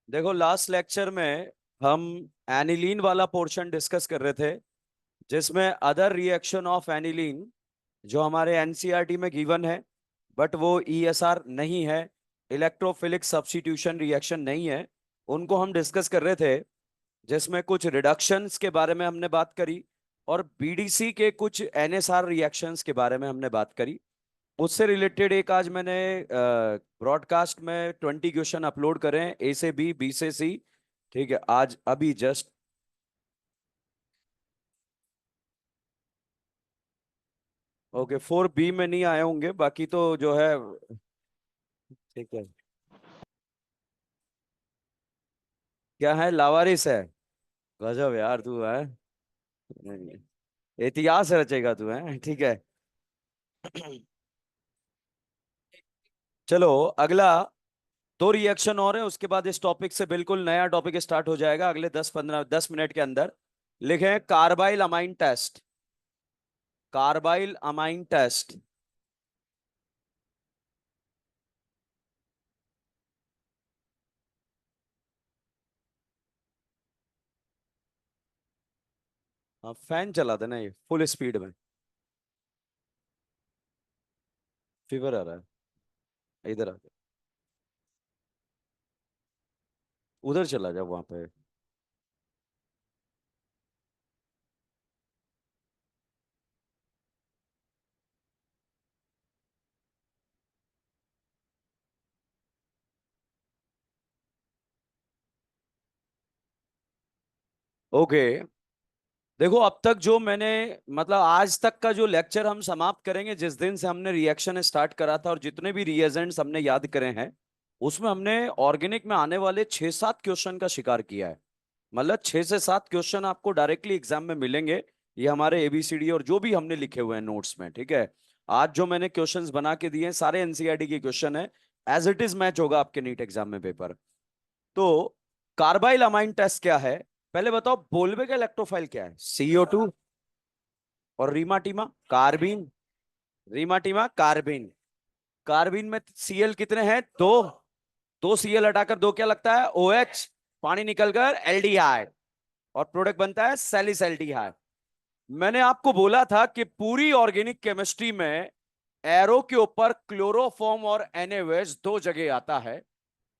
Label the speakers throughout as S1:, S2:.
S1: देखो, last lecture में हम एनिलीन वाला पोर्शन डिस्कस कर रहे थे, जिसमें अदर रिएक्शन ऑफ एनिलीन जो हमारे एनसीईआरटी में गिवन है, बट वो ईएसआर नहीं है, इलेक्ट्रोफिलिक सब्स्टिट्यूशन रिएक्शन नहीं है, उनको हम डिस्कस कर रहे थे। जिसमें कुछ रिडक्शंस के बारे में हमने बात करी और बीडीसी के कुछ एनएसआर रिएक्शंस के बारे में हमने बात करी। उससे रिलेटेड एक आज मैंने ब्रॉडकास्ट में 20 क्वेश्चन अपलोड करें, ए से बी, बी से सी। ठीक है, आज अभी जस्ट। ओके, 4 बी में नहीं आए होंगे, बाकी तो जो है। ठीक है। क्या है, लावारिस है? गजब यार, तू है। इतिहास रचेगा तू, है ठीक है। चलो, अगला 2 रिएक्शन और है, उसके बाद इस टॉपिक से बिल्कुल नया टॉपिक स्टार्ट हो जाएगा अगले 10-15-10 मिनट के अंदर। लिखे carbylamine test. Carbylamine test. हाँ, फैन चला देना ये फुल स्पीड में। फीवर आ रहा है, इधर आ। उधर चला जा वहां पे। ओके। देखो, अब तक जो मैंने, मतलब आज तक का जो लेक्चर हम समाप्त करेंगे, जिस दिन से हमने रिएक्शन स्टार्ट करा था और जितने भी रिएजेंट्स हमने याद करे हैं, उसमें हमने ऑर्गेनिक में आने वाले 6-7 क्वेश्चन का शिकार किया है। मतलब 6 से 7 क्वेश्चन आपको डायरेक्टली एग्जाम में मिलेंगे। ये हमारे एबीसीडी और जो भी हमने लिखे हुए हैं नोट्स में, ठीक है। आज जो मैंने क्वेश्चंस बना के दिए हैं सारे एनसीईआरटी के क्वेश्चन है। एज इट इज मैच होगा आपके नीट एग्जाम में पेपर। तो कार्बाइल अमाइन टेस्ट क्या है? पहले बताओ, बोलवे का इलेक्ट्रोफाइल क्या है? CO2 और रीमाटीमा कार्बिन। रीमाटीमा कार्बिन। कार्बिन में सीएल कितने हैं? दो। दो सीएल हटाकर दो क्या लगता है? OH। पानी निकलकर एल्डिहाइड और प्रोडक्ट बनता है सैलिसल्डिहाइड। मैंने आपको बोला था कि पूरी ऑर्गेनिक केमिस्ट्री में एरो के ऊपर क्लोरोफॉर्म और NaOH दो जगह आता है।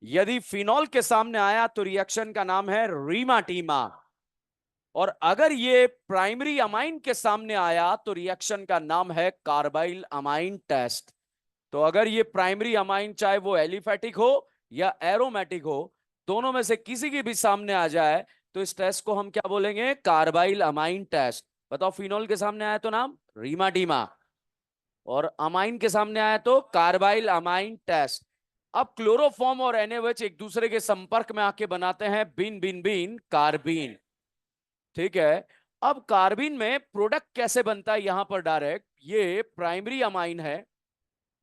S1: यदि फिनॉल के सामने आया तो रिएक्शन का नाम है रीमाटीमा। और अगर ये प्राइमरी अमाइन के सामने आया तो रिएक्शन का नाम है कार्बाइल अमाइन टेस्ट। तो अगर ये प्राइमरी अमाइन चाहे वो एलिफेटिक हो या एरोमेटिक हो, दोनों में से किसी की भी सामने आ जाए तो इस टेस्ट को हम क्या बोलेंगे? Carbylamine test. बताओ, फिनॉल के सामने आया तो नाम रीमाडीमा, और अमाइन के सामने आया तो कार्बाइल अमाइन टेस्ट। अब क्लोरोफॉर्म और NaOH एक दूसरे के संपर्क में आके बनाते हैं बिन बिन बिन कार्बीन। ठीक है। अब कार्बीन में प्रोडक्ट कैसे बनता है? यहां पर डायरेक्ट ये प्राइमरी अमाइन है,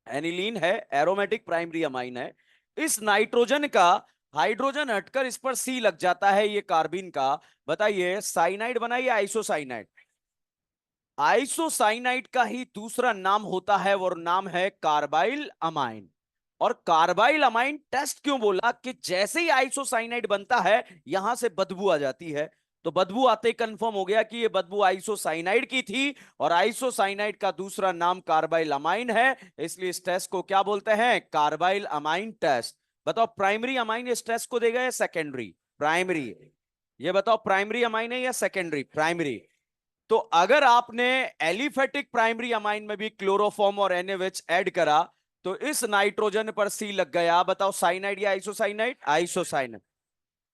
S1: एनिलीन है, एरोमेटिक प्राइमरी अमाइन है। इस नाइट्रोजन का हाइड्रोजन हटकर इस पर C लग जाता है, ये कार्बीन का। बताइए, साइनाइड बना या आइसोसाइनाइड? आइसोसाइनाइड का ही दूसरा नाम होता है, और नाम है कार्बाइल अमाइन। और कार्बाइल अमाइन टेस्ट क्यों बोला? कि जैसे ही आइसोसाइनाइड बनता है यहां से बदबू आ जाती है। तो बदबू आते ही कंफर्म हो गया कि ये बदबू आइसोसाइनाइड की थी, और आइसोसाइनाइड का दूसरा नाम कार्बाइल अमाइन है। इसलिए इस टेस्ट को क्या बोलते हैं? Carbylamine test. बताओ, प्राइमरी अमाइन इस टेस्ट को देगा या सेकेंडरी? प्राइमरी। ये बताओ, प्राइमरी अमाइन है या सेकेंडरी? प्राइमरी। तो अगर आपने एलिफेटिक प्राइमरी अमाइन में भी क्लोरोफॉर्म और NaOH ऐड करा तो इस नाइट्रोजन पर C लग गया। बताओ, साइनाइड या आइसोसाइनाइड? आइसोसाइनाइड।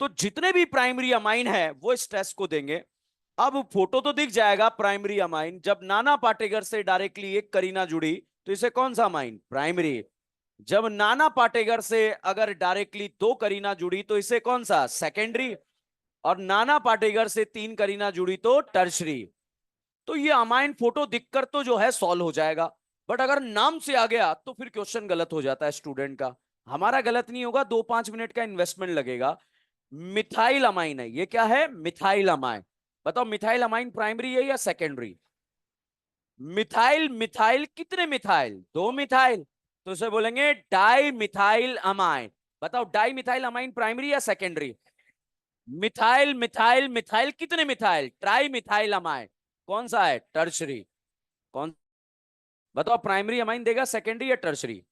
S1: तो जितने भी प्राइमरी अमाइन है वो इस टेस्ट को देंगे। अब फोटो तो दिख जाएगा प्राइमरी अमाइन। जब नाना पाटेगर से डायरेक्टली एक करीना जुड़ी तो इसे कौन सा अमाइन? प्राइमरी। जब नाना पाटेगर से अगर डायरेक्टली दो करीना जुड़ी तो इसे कौन सा? सेकेंडरी। और नाना पाटेगर से तीन करीना जुड़ी तो टर्शरी। तो ये अमाइन फोटो दिखकर तो जो है सॉल्व हो जाएगा, बट अगर नाम से आ गया तो फिर क्वेश्चन गलत हो जाता है स्टूडेंट का। हमारा गलत नहीं होगा, 2-5 मिनट का इन्वेस्टमेंट लगेगा। मिथाइल अमाइन है, ये क्या है? Methyl amine. बताओ, मिथाइल अमाइन प्राइमरी है या सेकेंडरी? मिथाइल। मिथाइल कितने मिथाइल? दो मिथाइल। तो उसे बोलेंगे डाई मिथाइल अमाइन। बताओ डाई मिथाइल अमाइन प्राइमरी या सेकेंडरी? मिथाइल मिथाइल मिथाइल, कितने मिथाइल? Tri methyl amine. कौन सा है? टर्शरी। कौन? बताओ प्राइमरी अमाइन देगा, सेकेंडरी या टर्शरी?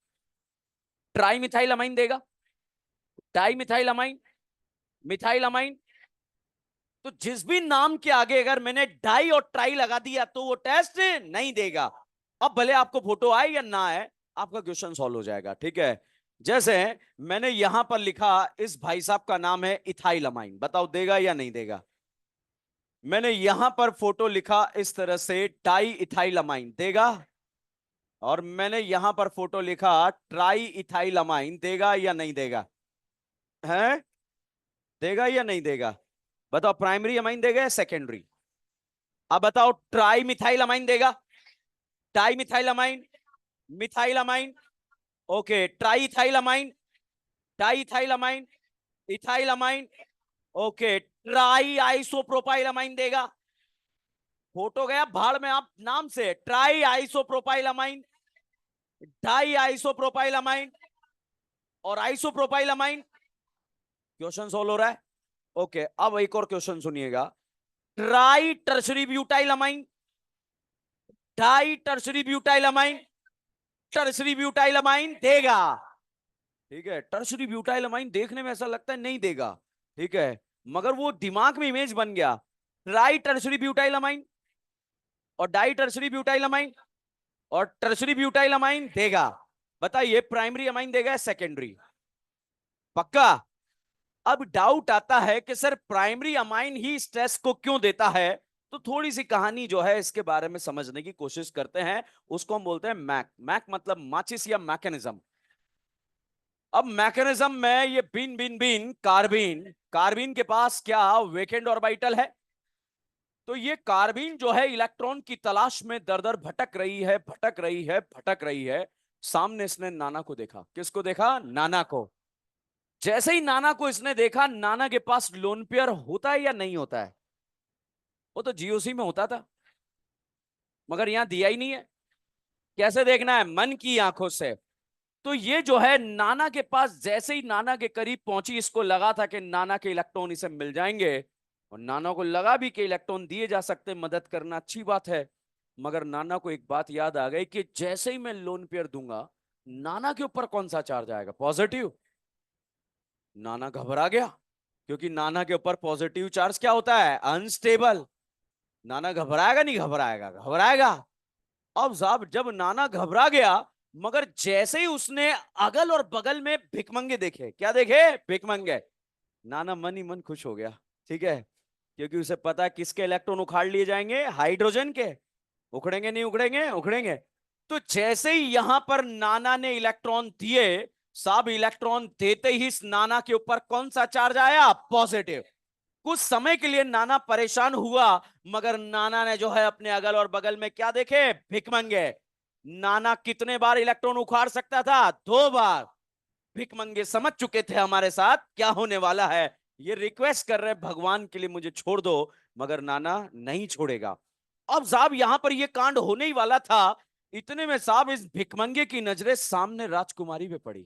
S1: ट्राई मिथाइल अमाइन देगा, di methyl amine, methyl amine. तो जिस भी नाम के आगे अगर मैंने डाई और ट्राई लगा दिया तो वो टेस्ट नहीं देगा। अब भले आपको फोटो आए या ना आए, आपका क्वेश्चन सॉल्व हो जाएगा, ठीक है। जैसे मैंने यहां पर लिखा, इस भाई साहब का नाम है इथाइलमाइन, बताओ देगा या नहीं देगा? मैंने यहां पर फोटो लिखा इस तरह से, टाई इथाइलमाइन, देगा? और मैंने यहां पर फोटो लिखा ट्राई इथाइलमाइन, देगा या नहीं देगा? है? देगा या नहीं देगा? बताओ प्राइमरी अमाइन देगा या सेकेंडरी? अब बताओ ट्राई मिथाइल अमाइन देगा, dimethylamine, methylamine, okay, triethylamine, diethylamine, ethylamine, okay, triisopropylamine देगा? फोटो गया भाड़ में आप नाम से, triisopropylamine, diisopropylamine और आइसोप्रोपाइल अमाइन। क्वेश्चन सोल्व हो रहा है? ओके, अब एक और क्वेश्चन सुनिएगा। Tri tertiary butylamine, di tertiary butylamine, tertiary butylamine देगा? ठीक है, टर्शरी ब्यूटाइल अमाइन देखने में ऐसा लगता है नहीं देगा, ठीक है, मगर वो दिमाग में इमेज बन गया। ट्राई टर्शरी ब्यूटाइल अमाइन और डाई टर्शरी ब्यूटाइल अमाइन और टर्शरी ब्यूटाइल अमाइन देगा। बताइए प्राइमरी अमाइन देगा या सेकेंडरी? पक्का? अब डाउट आता है कि सर प्राइमरी अमाइन ही स्ट्रेस को क्यों देता है, तो थोड़ी सी कहानी जो है इसके बारे में समझने की कोशिश करते हैं। उसको हम बोलते हैं मैक। मैक मतलब माचिस या मैकेनिज्म। अब मैकेनिज्म में ये बिन बिन बिन कार्बिन, कार्बिन के पास क्या वेकेंड ऑर्बिटल है? तो ये कार्बिन जो है इलेक्ट्रॉन की तलाश में दर दर भटक रही है, भटक रही है, भटक रही है। सामने इसने नाना को देखा। किसको देखा? नाना को। जैसे ही नाना को इसने देखा, नाना के पास लोन पेयर होता है या नहीं होता है? वो तो जीओसी में होता था, मगर यहां दिया ही नहीं है। कैसे देखना है? मन की आंखों से। तो ये जो है नाना के पास, जैसे ही नाना के करीब पहुंची, इसको लगा था कि नाना के इलेक्ट्रॉन इसे मिल जाएंगे, और नाना को लगा भी कि इलेक्ट्रॉन दिए जा सकते, मदद करना अच्छी बात है। मगर नाना को एक बात याद आ गई कि जैसे ही मैं लोन पेयर दूंगा, नाना के ऊपर कौन सा चार्ज आएगा? पॉजिटिव। नाना घबरा गया, क्योंकि नाना के ऊपर पॉजिटिव चार्ज क्या होता है? अनस्टेबल। नाना घबराएगा नहीं घबराएगा? घबराएगा। अब साहब जब नाना घबरा गया, मगर जैसे ही उसने अगल और बगल में भिकमंगे देखे, क्या देखे? भिकमंगे। नाना मन ही मन खुश हो गया, ठीक है, क्योंकि उसे पता है किसके इलेक्ट्रॉन उखाड़ लिए जाएंगे? हाइड्रोजन के। उखड़ेंगे नहीं उखड़ेंगे? उखड़ेंगे। तो जैसे ही यहां पर नाना ने इलेक्ट्रॉन दिए, सब इलेक्ट्रॉन देते ही इस नाना के ऊपर कौन सा चार्ज आया? पॉजिटिव। कुछ समय के लिए नाना परेशान हुआ, मगर नाना ने जो है अपने अगल और बगल में क्या देखे? भिकमंगे। नाना कितने बार इलेक्ट्रॉन उखाड़ सकता था? 2 बार। भिकमंगे समझ चुके थे हमारे साथ क्या होने वाला है। ये रिक्वेस्ट कर रहे भगवान के लिए मुझे छोड़ दो, मगर नाना नहीं छोड़ेगा। अब साहब यहां पर ये कांड होने ही वाला था, इतने में साहब इस भिकमंगे की नजरें सामने राजकुमारी पे पड़ी।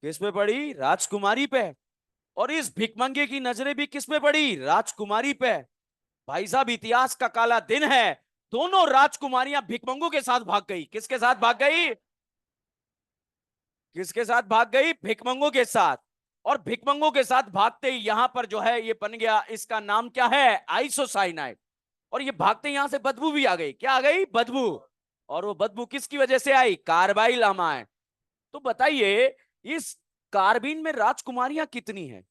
S1: किस पे पड़ी? राजकुमारी पे। और इस भिकमंगे की नजरें भी किस पे पड़ी? राजकुमारी पे। भाई साहब इतिहास का काला दिन है, दोनों राजकुमारियां भिकमंगों के साथ भाग गई। किसके साथ भाग गई? किसके साथ भाग गई? भिकमंगों के साथ। और भिकमंगों के साथ भागते ही यहां पर जो है ये बन गया, इसका नाम क्या है? आइसोसाइनाइड। और ये भागते यहां से बदबू भी आ गई। क्या आ गई? बदबू। और वो बदबू किसकी वजह से आई? Carbyl amine. तो बताइए, इस कार्बिन में राजकुमारियां कितनी हैं?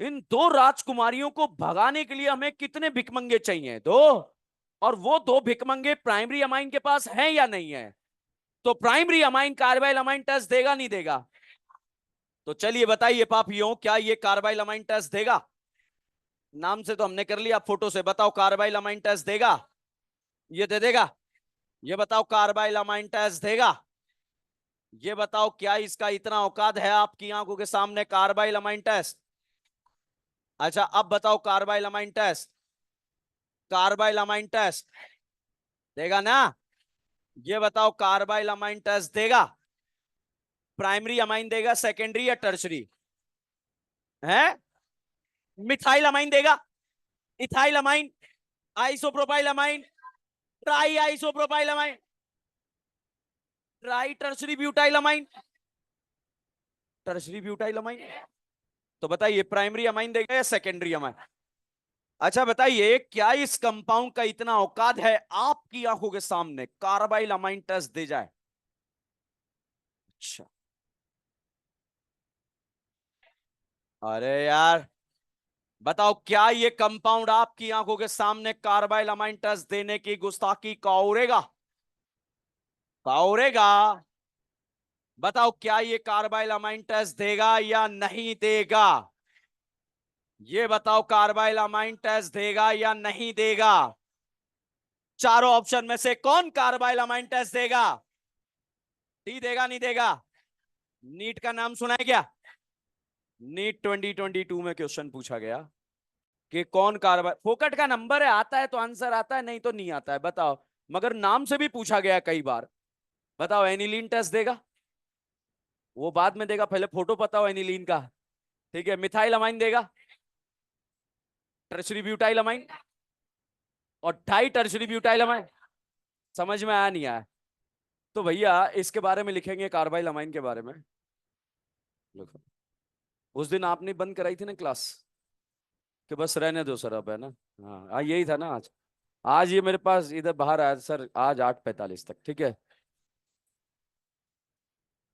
S1: इन 2 राजकुमारियों को भगाने के लिए हमें कितने भिकमंगे चाहिए? 2। और वो 2 भिकमंगे प्राइमरी अमाइन के पास हैं या नहीं है? तो primary amine carbylamine test देगा नहीं देगा? तो चलिए बताइए पापियों, क्या ये कार्बाइल अमाइन टेस्ट देगा? नाम से तो हमने कर लिया, फोटो से बताओ कार्बाइल अमाइन टेस्ट देगा? ये दे देगा? ये बताओ कार्बाइल अमाइन टेस्ट देगा? ये बताओ क्या इसका इतना औकात है आपकी आंखों के सामने? Carbylamine test. अच्छा अब बताओ carbylamine test, carbylamine test देगा ना? ये बताओ कार्बाइल अमाइन टेस्ट देगा? प्राइमरी अमाइन देगा, सेकेंडरी या टर्शरी? है मिथाइल अमाइन देगा, ethylamine, isopropyl amine, try isopropyl amine, tri tertiary butylamine, tertiary butylamine. तो बताइए प्राइमरी अमाइन देगा या सेकेंडरी अमाइन? अच्छा बताइए, क्या इस कंपाउंड का इतना औकात है आपकी आंखों के सामने कार्बाइल अमाइन टेस्ट दे जाए? अच्छा, अरे यार बताओ, क्या ये कंपाउंड आपकी आंखों के सामने कार्बाइल अमाइन टेस्ट देने की गुस्ताखी कौरेगा? कौरेगा? बताओ, क्या ये कार्बाइल अमाइन टेस्ट देगा या नहीं देगा? ये बताओ, कार्बाइल अमाइन टेस्ट देगा या नहीं देगा? चारों ऑप्शन में से कौन कार्बाइल अमाइन टेस्ट देगा? डी देगा नहीं देगा? नीट का नाम सुना है क्या? नीट 2022 में क्वेश्चन पूछा गया कि कौन कार्बाइल, फोकट का नंबर है, आता है तो आंसर आता है, नहीं तो नहीं आता है, बताओ। मगर नाम से भी पूछा गया कई बार। बताओ, एनिलीन टेस्ट देगा? वो बाद में देगा, पहले फोटो पता हो एनिलीन का। ठीक है, मिथाइल अमाइन देगा, टर्शरी ब्यूटाइल अमाइन और डाई टर्शरी ब्यूटाइल अमाइन। समझ में आया नहीं आया? तो भैया इसके बारे में लिखेंगे, कार्बाइल अमाइन के बारे में लिखो। उस दिन आपने बंद कराई थी ना क्लास, कि बस रहने दो सर अब, है ना? हाँ यही था ना आज। आज ये मेरे पास इधर बाहर आया सर, आज 8:45 तक, ठीक है।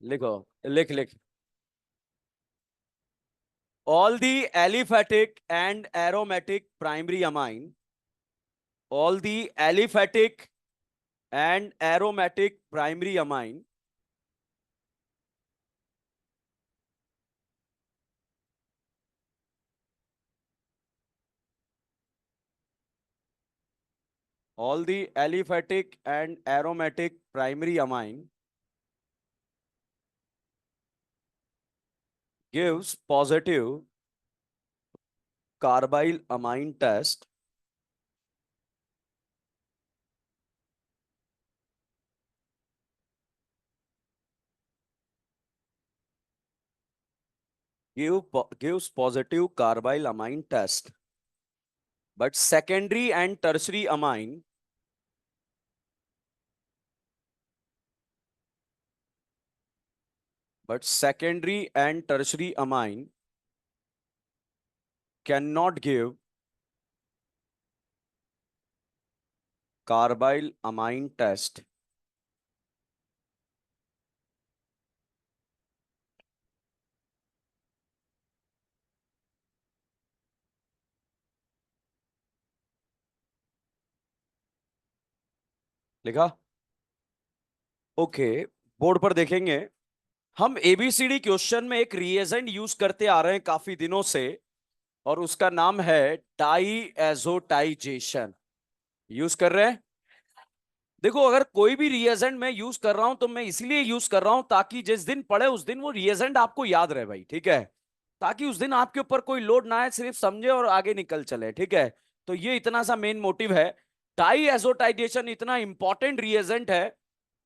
S1: लिखो, लिख लिख। All the aliphatic and aromatic primary amine, all the aliphatic and aromatic primary amine all the aliphatic and aromatic primary amine gives positive carbyl amine test, gives positive carbyl amine test, but secondary and tertiary amine cannot give carbyl amine test. लिखा? Okay, board पर देखेंगे। हम ABCD question में एक reagent use करते आ रहे हैं काफी दिनों से, और उसका नाम है डाई एजोटाइजेशन। यूज कर रहे हैं। देखो, अगर कोई भी रिएजेंट मैं यूज कर रहा हूं तो मैं इसलिए यूज कर रहा हूं ताकि जिस दिन पढ़े उस दिन वो रिएजेंट आपको याद रहे भाई, ठीक है। ताकि उस दिन आपके ऊपर कोई लोड ना आए, सिर्फ समझे और आगे निकल चले, ठीक है। तो ये इतना सा मेन मोटिव है। डाई एजोटाइजेशन इतना इंपॉर्टेंट रिएजेंट है।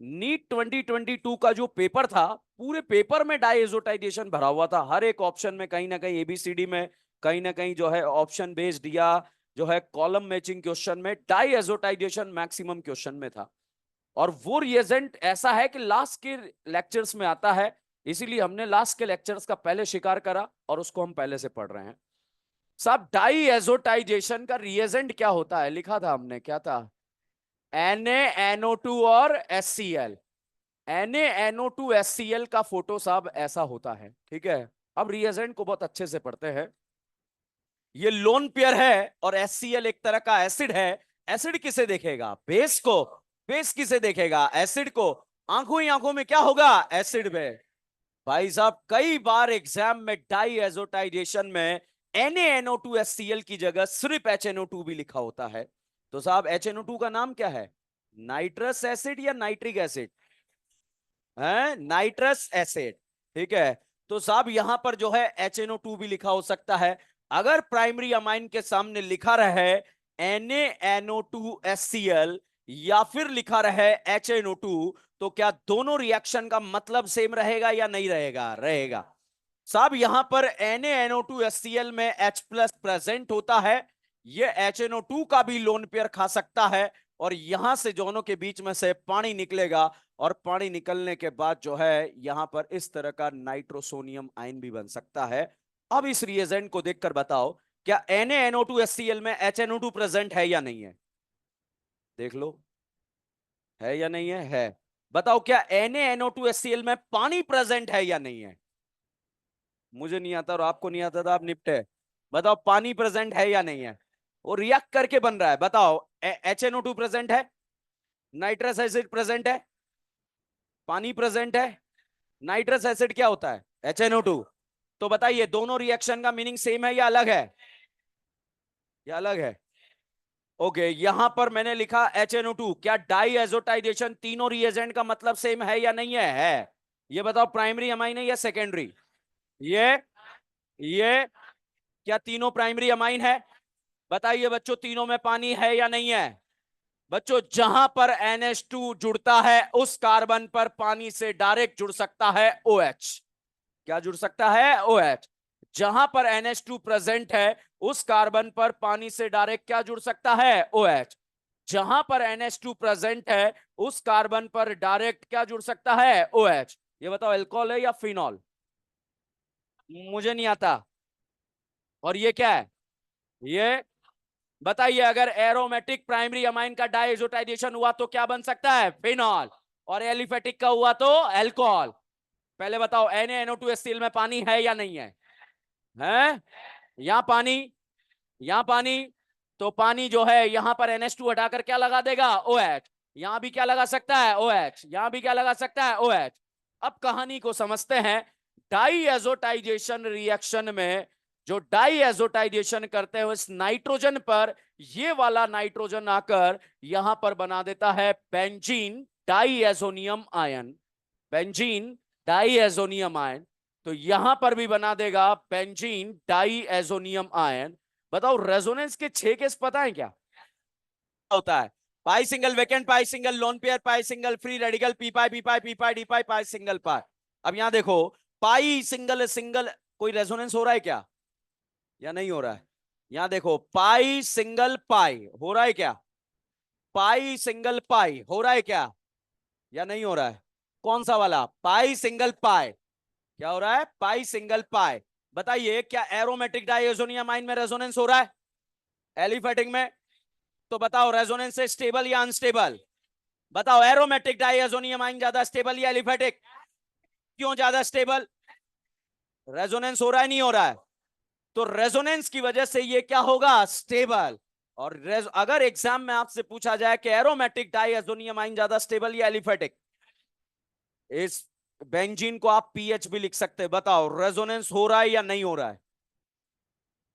S1: नीट 2022 का जो पेपर था, पूरे पेपर में डाई एजोटाइजेशन भरा हुआ था, हर एक ऑप्शन में कहीं ना कहीं, एबीसीडी में कहीं ना कहीं जो है ऑप्शन बेस्ड या जो है कॉलम मैचिंग क्वेश्चन में डाई एजोटाइजेशन मैक्सिमम क्वेश्चन में था। और वो रिएजेंट ऐसा है कि लास्ट के लेक्चर्स में आता है, इसीलिए हमने लास्ट के लेक्चर्स का पहले शिकार करा और उसको हम पहले से पढ़ रहे हैं। साहब, डाई एजोटाइजेशन का रिएजेंट क्या होता है? लिखा था हमने, क्या था? NaNO2 और HCl। NaNO2 HCl का फोटो साहब ऐसा होता है, ठीक है। अब रिएजेंट को बहुत अच्छे से पढ़ते हैं। ये लोन पेयर है और HCl एक तरह का एसिड है। एसिड किसे देखेगा? बेस को। बेस किसे देखेगा? एसिड को। आंखों ही आंखों में क्या होगा? एसिड में। भाई साहब, कई बार एग्जाम में डाई एजोटाइजेशन में NaNO2 HCl की जगह सिर्फ HNO2 भी लिखा होता है। तो साहब HNO2 का नाम क्या है? नाइट्रस एसिड या नाइट्रिक एसिड? है नाइट्रस एसिड, ठीक है। तो साहब यहां पर जो है HNO2 भी लिखा हो सकता है। अगर प्राइमरी अमाइन के सामने लिखा रहे NaNO2 HCl या फिर लिखा रहे HNO2, तो क्या दोनों रिएक्शन का मतलब सेम रहेगा या नहीं रहेगा? रहेगा। साहब यहां पर NaNO2HCl में H प्लस प्रेजेंट होता है, ये HNO2 का भी लोन पेयर खा सकता है, और यहां से दोनों के बीच में से पानी निकलेगा, और पानी निकलने के बाद जो है यहां पर इस तरह का नाइट्रोसोनियम आयन भी बन सकता है। अब इस रिएजेंट को देखकर बताओ, क्या NaNO2HCl में HNO2 प्रेजेंट है या नहीं है? देख लो, है या नहीं है? बताओ, क्या NaNO2HCl में पानी प्रेजेंट है या नहीं है? मुझे नहीं आता और आपको नहीं आता था, आप निपटे। बताओ, पानी प्रेजेंट है या नहीं है? वो रिएक्ट करके बन रहा है, बताओ। HNO2 प्रेजेंट है, नाइट्रस एसिड प्रेजेंट है, पानी प्रेजेंट है। नाइट्रस एसिड क्या होता है? HNO2। तो बताइए, दोनों रिएक्शन का मीनिंग सेम है या अलग है? या अलग है? ओके, यहां पर मैंने लिखा HNO2, क्या डाई एजोटाइजेशन तीनों रिएजेंट का मतलब सेम है या नहीं है? ये बताओ, प्राइमरी अमाइन है या सेकेंडरी? ये ये क्या तीनों प्राइमरी अमाइन है? बताइए बच्चों, तीनों में पानी है या नहीं है? बच्चों, जहां पर NH2 जुड़ता है उस कार्बन पर पानी से डायरेक्ट जुड़ सकता है OH। क्या जुड़ सकता है? OH। जहां पर NH2 प्रेजेंट है उस कार्बन पर पानी से डायरेक्ट क्या जुड़ सकता है? OH। जहां पर NH2 प्रेजेंट है उस कार्बन पर डायरेक्ट क्या जुड़ सकता है? OH। ये बताओ, एल्कोहल है या फिनॉल? मुझे नहीं आता। और ये क्या है? ये बताइए, अगर एरोमेटिक प्राइमरी अमाइन का डाइएजोटाइजेशन हुआ तो क्या बन सकता है? फिनॉल। और एलिफेटिक का हुआ तो अल्कोहल। पहले बताओ, NaNO2HCl में पानी है या नहीं है? हैं? यहां पानी, यहां पानी। तो पानी जो है यहां पर NH2 हटाकर क्या लगा देगा? OH। यहां भी क्या लगा सकता है? OH। यहां भी क्या लगा सकता है? OH। अब कहानी को समझते हैं। डाइएजोटाइजेशन रिएक्शन में जो डाइएजोटाइजेशन करते हैं इस नाइट्रोजन पर, ये वाला नाइट्रोजन आकर यहां पर बना देता है benzene diazonium ion. Benzene diazonium ion. तो यहां पर भी बना देगा बेंजीन डाइएजोनियम आयन। बताओ, रेजोनेंस के 6 केस पता है क्या होता है? पाई सिंगल वेकेंट, पाई सिंगल लोन पेयर, पाई सिंगल फ्री रेडिकल, पी पाई पी पाई पी पाई डी पाई, पाई सिंगल पाई। अब यहां देखो, पाई सिंगल सिंगल कोई रेजोनेंस हो रहा है क्या, या नहीं हो रहा है? यहां देखो, पाई सिंगल पाई हो रहा है क्या? पाई सिंगल पाई हो रहा है क्या, या नहीं हो रहा है? कौन सा वाला? पाई सिंगल पाई। क्या हो रहा है? पाई सिंगल पाई। बताइए, क्या एरोमेटिक डाइएजोनियम आयन में रेजोनेंस हो रहा है? एलिफेटिक में? तो बताओ, रेजोनेंस से स्टेबल या अनस्टेबल? बताओ, एरोमेटिक डाइएजोनियम आयन ज्यादा स्टेबल या एलिफेटिक? क्यों ज्यादा स्टेबल? रेजोनेंस हो रहा है, नहीं हो रहा है? तो रेजोनेंस की वजह से ये क्या होगा? स्टेबल। और अगर एग्जाम में आपसे पूछा जाए कि एरोमेटिक डाइएजोनियम आयन ज्यादा स्टेबल या एलिफेटिक, इस बेंजीन को आप पीएच भी लिख सकते हैं। बताओ, रेजोनेंस हो रहा है या नहीं हो रहा है?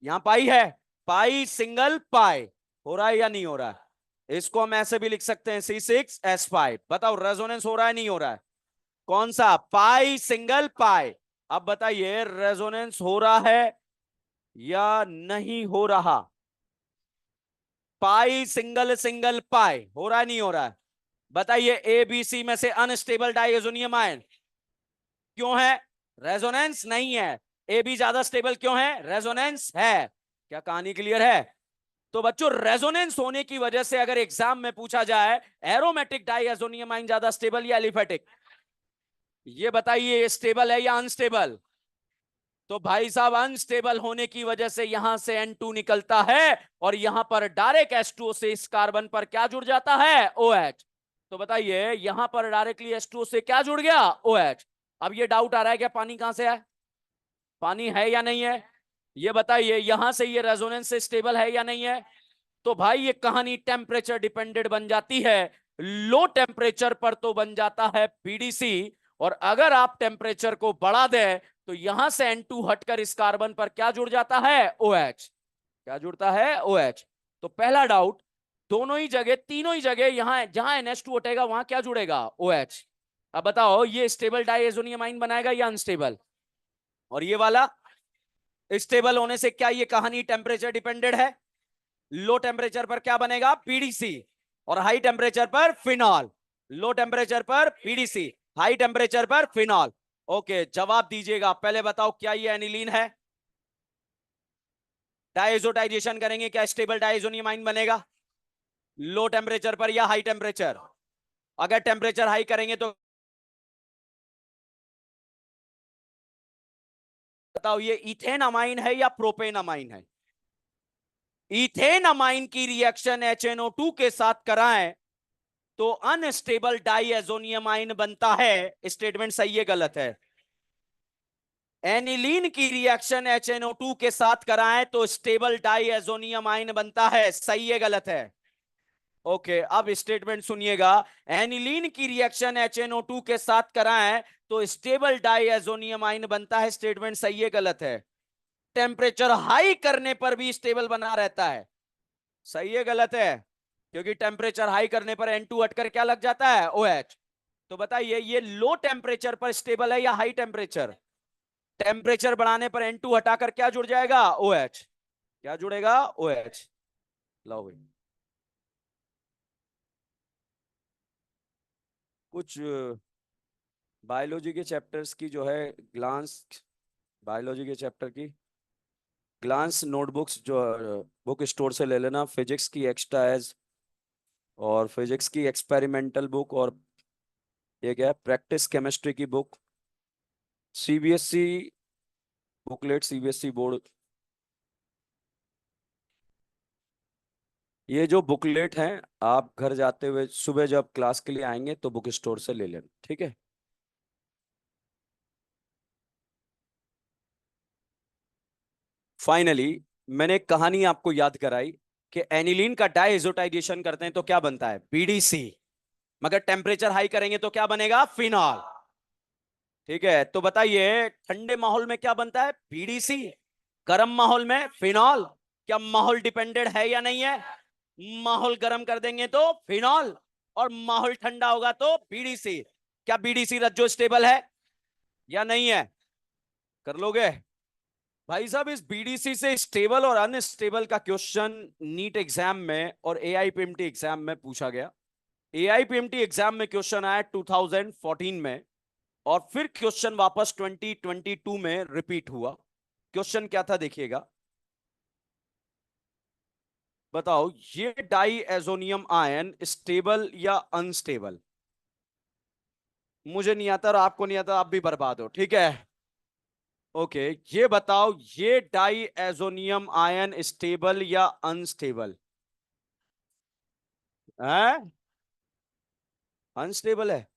S1: यहां पाई है, पाई सिंगल पाई, हो रहा है या नहीं हो रहा है? इसको हम ऐसे भी लिख सकते हैं C6H5। बताओ, रेजोनेंस हो रहा है, नहीं हो रहा है? कौन सा? पाई सिंगल पाई। अब बताइए, रेजोनेंस हो रहा है या नहीं हो रहा? पाई सिंगल सिंगल पाई हो रहा है, नहीं हो रहा है? बताइए, ABC में से अनस्टेबल डाइएजोनियम आयन क्यों है? रेजोनेंस नहीं है। AB ज्यादा स्टेबल क्यों है? रेजोनेंस है। क्या कहानी क्लियर है? तो बच्चों, रेजोनेंस होने की वजह से अगर एग्जाम में पूछा जाए एरोमेटिक डाइएजोनियम आयन ज्यादा स्टेबल या एलिफेटिक, ये बताइए, स्टेबल है या अनस्टेबल? तो भाई साहब, अनस्टेबल होने की वजह से यहां से N2 निकलता है, और यहां पर डायरेक्ट H2O से इस कार्बन पर क्या जुड़ जाता है? OH। तो बताइए, यहां पर डायरेक्टली H2O से क्या जुड़ गया? OH। अब ये डाउट आ रहा है, क्या पानी कहां से है? पानी है या नहीं है? ये बताइए, यहां से ये रेजोनेंस से स्टेबल है या नहीं है? तो भाई, ये कहानी टेम्परेचर डिपेंडेंट बन जाती है। लो टेम्परेचर पर तो बन जाता है PDC, और अगर आप टेम्परेचर को बढ़ा दें तो यहां से N2 हटकर इस कार्बन पर क्या जुड़ जाता है? OH। क्या जुड़ता है? OH। तो पहला डाउट, दोनों ही जगह, तीनों ही जगह, यहां जहां NH2 हटेगा वहां क्या जुड़ेगा? OH। अब बताओ, ये स्टेबल डाइएजोनियम आयन बनाएगा या अनस्टेबल? और ये वाला स्टेबल होने से क्या ये कहानी टेम्परेचर डिपेंडेंट है? लो टेम्परेचर पर क्या बनेगा? PDC। और हाई टेम्परेचर पर फिनॉल, लो टेम्परेचर पर पीडीसी, हाई टेम्परेचर पर फिनॉल। ओके, जवाब दीजिएगा। पहले बताओ क्या ये एनिलीन है? डायजोटाइजेशन करेंगे क्या स्टेबल डायजोनियम आइन बनेगा? लो टेम्परेचर पर या हाई टेम्परेचर? अगर टेम्परेचर हाई करेंगे तो बताओ ये इथेन अमाइन है या प्रोपेन अमाइन है? इथेन अमाइन की रिएक्शन HNO2 के साथ कराएं तो अनस्टेबल डाइएजोनियम आइन बनता है। स्टेटमेंट सही है गलत है? एनिलीन की रिएक्शन HNO2 के साथ कराएं तो स्टेबल डाइएजोनियम आइन बनता है। सही है गलत है? ओके, अब स्टेटमेंट सुनिएगा। एनिलीन की रिएक्शन HNO2 के साथ कराएं तो स्टेबल डाइएजोनियम आइन बनता है। स्टेटमेंट सही है गलत है? टेम्परेचर हाई करने पर भी स्टेबल बना रहता है। सही है गलत है? क्योंकि टेम्परेचर हाई करने पर N2 हटकर क्या लग जाता है? OH। तो बताइए ये लो टेम्परेचर पर स्टेबल है या हाई टेम्परेचर? टेम्परेचर बढ़ाने पर N2 हटाकर क्या जुड़ जाएगा? OH। क्या जुड़ेगा? OH। लो भाई, कुछ बायोलॉजी के चैप्टर्स की जो है ग्लांस, बायोलॉजी के चैप्टर की ग्लांस नोटबुक्स जो बुक स्टोर से ले लेना। फिजिक्स की एक्स्ट्रा एज, और फिजिक्स की एक्सपेरिमेंटल बुक, और ये क्या है, प्रैक्टिस केमिस्ट्री की book, CBSE booklet, CBSE board. ये जो बुकलेट हैं, आप घर जाते हुए सुबह जब क्लास के लिए आएंगे तो बुक स्टोर से ले लेना, ठीक है? फाइनली मैंने एक कहानी आपको याद कराई कि एनिलीन का डाइएजोटाइजेशन करते हैं तो क्या बनता है? बीडीसी। मगर टेम्परेचर हाई करेंगे तो क्या बनेगा? फिनॉल। ठीक है, तो बताइए ठंडे माहौल में क्या बनता है? बीडीसी। गर्म माहौल में फिनॉल। क्या माहौल डिपेंडेंट है या नहीं है? माहौल गर्म कर देंगे तो फिनॉल, और माहौल ठंडा होगा तो बीडीसी। क्या बीडीसी रज्जो स्टेबल है या नहीं है? कर लोगे? भाई साहब, इस बीडीसी से स्टेबल और अनस्टेबल का क्वेश्चन नीट एग्जाम में और एआईपीएमटी एग्जाम में पूछा गया। एआईपीएमटी एग्जाम में क्वेश्चन आया 2014 में, और फिर क्वेश्चन वापस 2022 में रिपीट हुआ। क्वेश्चन क्या था देखिएगा। बताओ ये डाई एजोनियम आयन स्टेबल या अनस्टेबल? मुझे नहीं आता और आपको नहीं आता, आप भी बर्बाद हो, ठीक है? ओके, ये बताओ ये डाई एजोनियम आयन स्टेबल या अनस्टेबल है? अनस्टेबल है।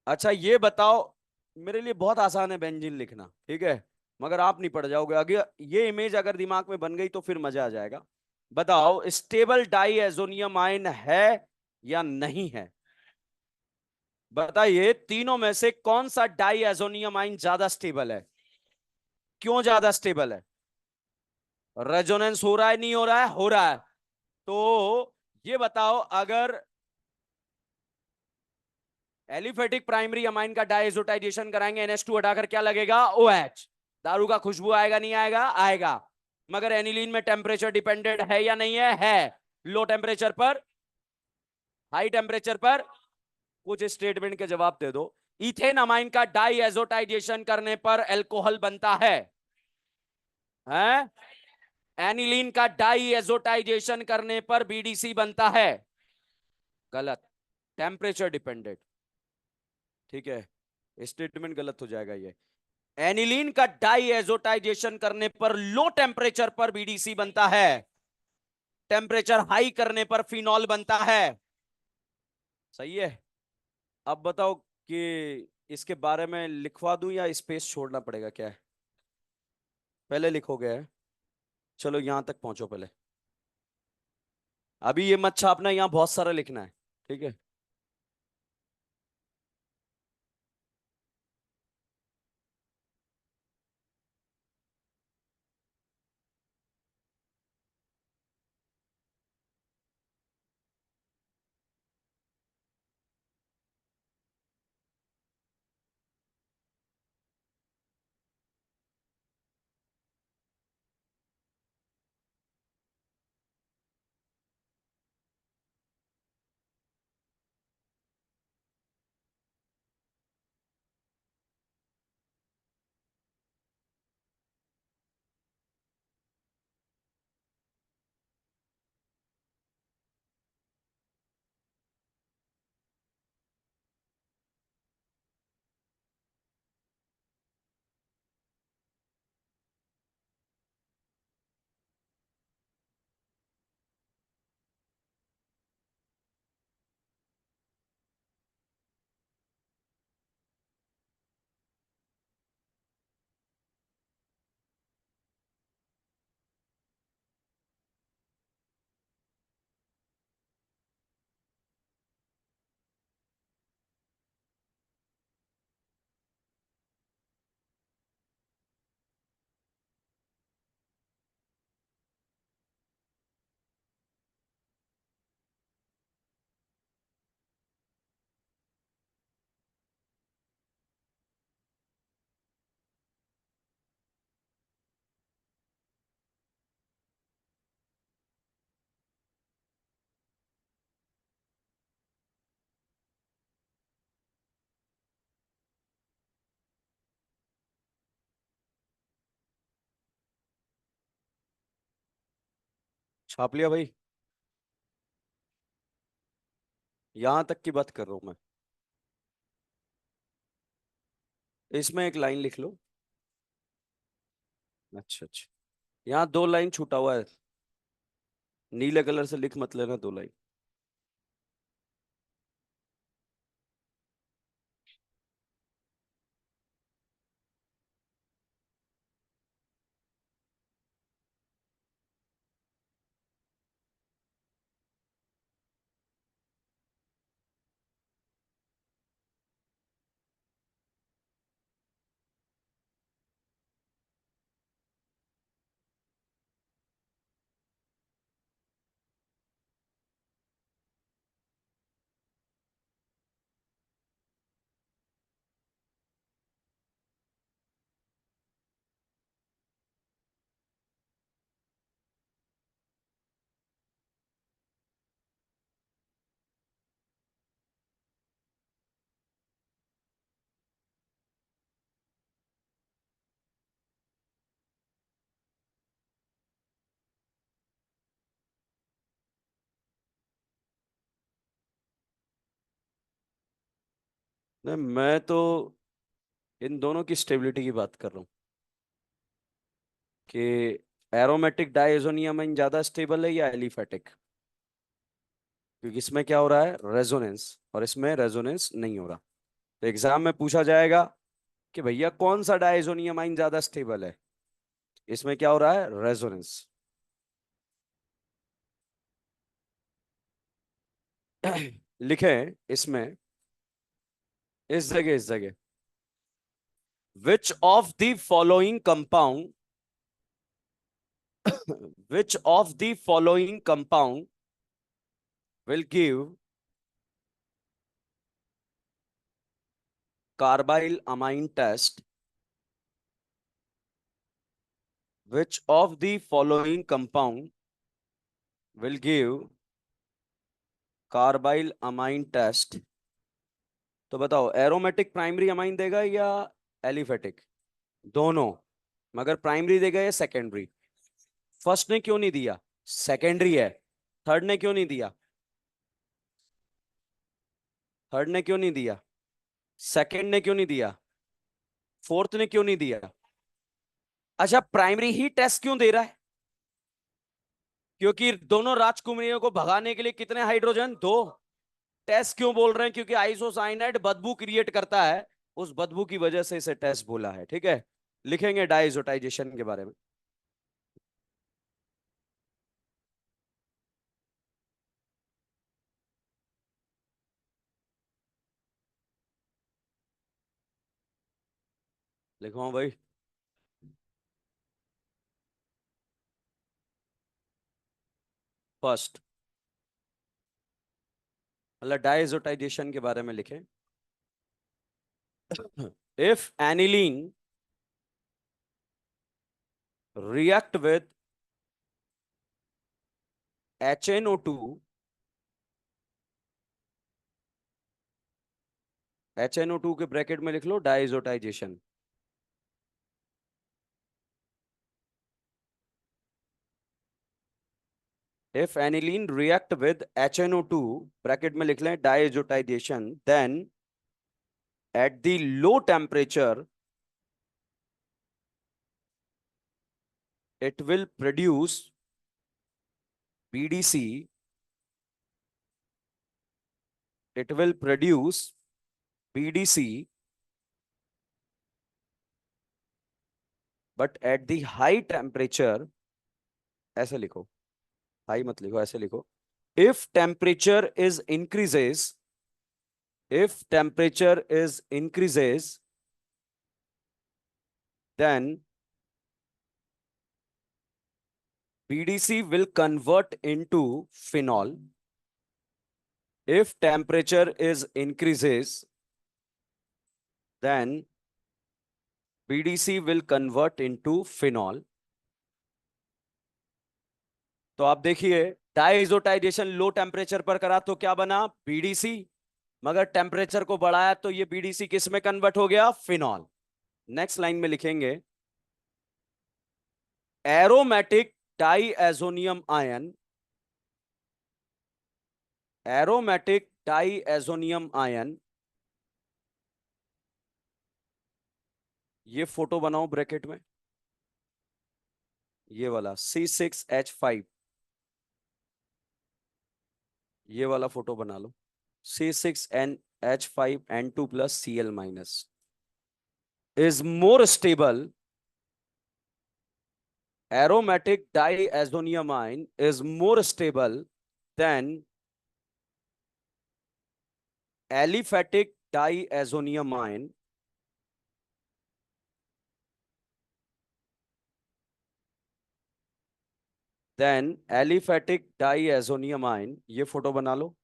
S1: अच्छा ये बताओ, मेरे लिए बहुत आसान है बेंजीन लिखना, ठीक है? मगर आप नहीं पढ़ जाओगे। अगर ये इमेज अगर दिमाग में बन गई तो फिर मजा आ जाएगा। बताओ स्टेबल डाई एजोनियम आयन है या नहीं है? बताइए तीनों में से कौन सा डाई एजोनियम आयन ज्यादा स्टेबल है? क्यों ज्यादा स्टेबल है? रेजोनेंस हो रहा है, नहीं हो रहा है? हो रहा है। तो ये बताओ अगर एलिफेटिक प्राइमरी अमाइन का डाइएजोटाइजेशन कराएंगे NH2 हटाकर क्या लगेगा? OH। दारू का खुशबू आएगा नहीं आएगा? आएगा। मगर एनिलीन में टेम्परेचर डिपेंडेंट है या नहीं है? है। लो टेम्परेचर पर, हाई टेम्परेचर पर? कुछ स्टेटमेंट के जवाब दे दो। इथेन अमाइन का डाइएजोटाइजेशन करने पर अल्कोहल बनता है, हैं? एनिलीन का डाइएजोटाइजेशन करने पर बीडीसी बनता है। गलत। Temperature dependent. ठीक है, स्टेटमेंट गलत हो जाएगा ये। एनिलीन का डाइएजोटाइजेशन करने पर लो टेम्परेचर पर बीडीसी बनता है, टेम्परेचर हाई करने पर फिनॉल बनता है। सही है। अब बताओ कि इसके बारे में लिखवा दूं या स्पेस छोड़ना पड़ेगा, क्या है? पहले लिखोगे? चलो यहां तक पहुंचो पहले। अभी ये मत छापना, यहां बहुत सारा लिखना है, ठीक है? छाप लिया भाई। यहां तक की बात कर रहा हूं मैं। इसमें एक लाइन लिख लो। अच्छा अच्छा। यहाँ दो लाइन छूटा हुआ है। नीले कलर से लिख मत लेना, दो लाइन। नहीं, मैं तो इन दोनों की स्टेबिलिटी की बात कर रहा हूँ कि एरोमेटिक डाइएज़ोनियम ज्यादा स्टेबल है या एलिफेटिक। क्योंकि इसमें क्या हो रहा है, रेजोनेंस, और इसमें रेजोनेंस नहीं हो रहा। तो एग्जाम में पूछा जाएगा कि भैया कौन सा डाइएज़ोनियम आइन ज्यादा स्टेबल है। इसमें क्या हो रहा है, रेजोनेंस। लिखें इसमें, इस जगह which of the following compound, which of the following compound will give carbyl amine test, which of the following compound will give carbyl amine test। तो बताओ, एरोमेटिक प्राइमरी अमाइन देगा या एलिफेटिक? दोनों। मगर प्राइमरी देगा या सेकेंडरी? फर्स्ट ने क्यों नहीं दिया, सेकेंडरी है। थर्ड ने क्यों नहीं दिया, थर्ड ने क्यों नहीं दिया, सेकेंड ने क्यों नहीं दिया, फोर्थ ने क्यों नहीं दिया? अच्छा, प्राइमरी ही टेस्ट क्यों दे रहा है? क्योंकि दोनों राजकुमारियों को भगाने के लिए कितने हाइड्रोजन, दो। टेस्ट क्यों बोल रहे हैं, क्योंकि आइसोसाइनाइड बदबू क्रिएट करता है, उस बदबू की वजह से इसे टेस्ट बोला है। ठीक है, लिखेंगे डाइजोटाइजेशन के बारे में। लिखवाऊं भाई? फर्स्ट, मतलब डाइजोटाइजेशन के बारे में लिखें। If aniline react with HNO2, HNO2 के ब्रैकेट में लिख लो diazotization. If aniline react with HNO2, bracket में लिख लें diazotization, then at the low temperature it will produce BDC, it will produce BDC, but at the high temperature, ऐसे लिखो, high मत लिखो, ऐसे लिखो, if temperature is increases, if temperature is increases, then BDC will convert into phenol. If temperature is increases, then BDC will convert into phenol. तो आप देखिए, diazotization low temperature पर करा तो क्या बना, बीडीसी। मगर टेम्परेचर को बढ़ाया तो ये बीडीसी किस में कन्वर्ट हो गया, फिनॉल। नेक्स्ट लाइन में लिखेंगे, aromatic diazonium ion aromatic diazonium ion, ये फोटो बनाओ ब्रैकेट में, ये वाला C6H5, ये वाला फोटो बना लो। C6H5N2+Cl- is more stable. Aromatic diazoniamine is more stable than aliphatic diazoniamine. Then aliphatic diazoniamine, ये फोटो बना लो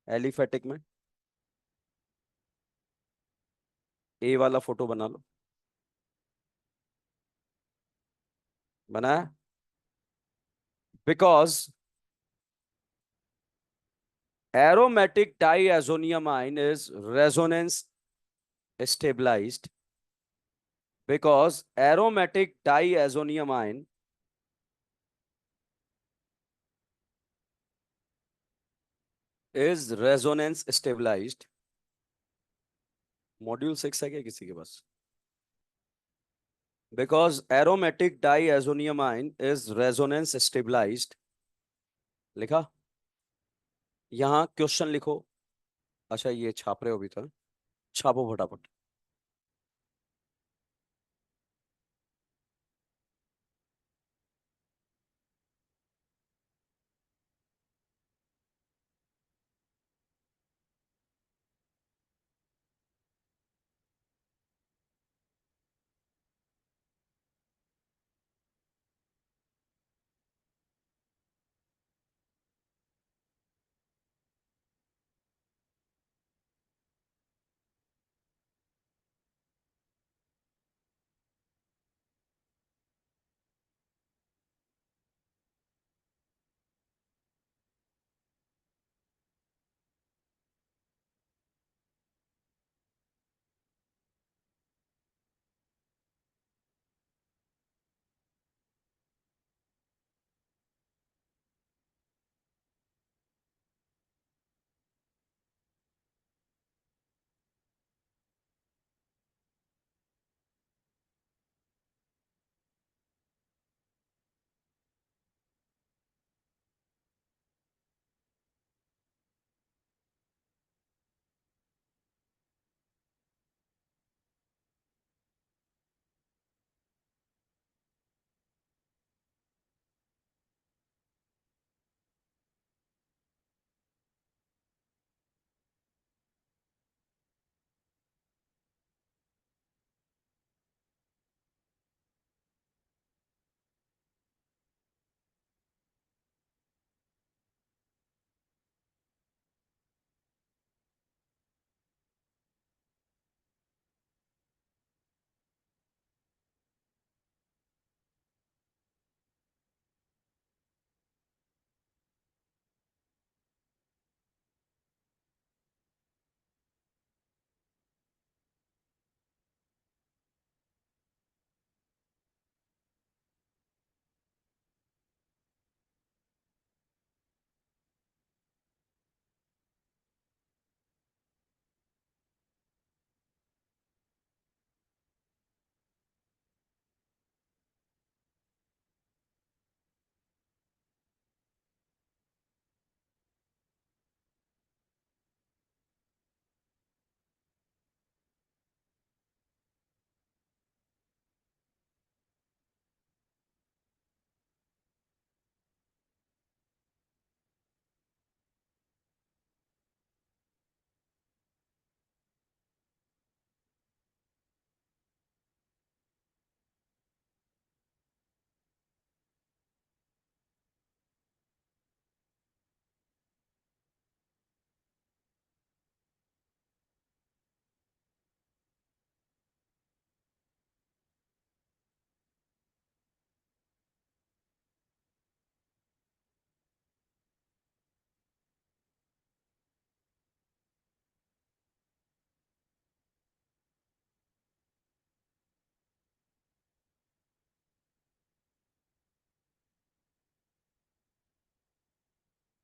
S1: एलिफेटिक में, ए वाला फोटो बना लो। बनाया? Because aromatic diazoniamine is resonance stabilized. Because aromatic diazoniamine is resonance stabilized. Module 6 है क्या किसी के पास? Because aromatic diazoniamine is resonance stabilized. लिखा? यहां क्वेश्चन लिखो। अच्छा ये छाप रहे हो अभी तो, छापो फटाफट।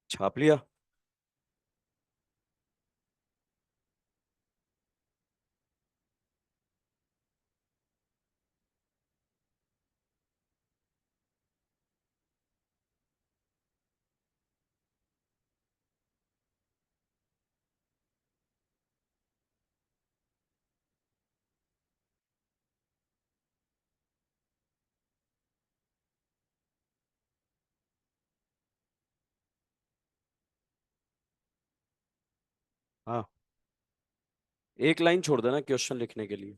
S1: छाप लिया? एक लाइन छोड़ देना क्वेश्चन लिखने के लिए।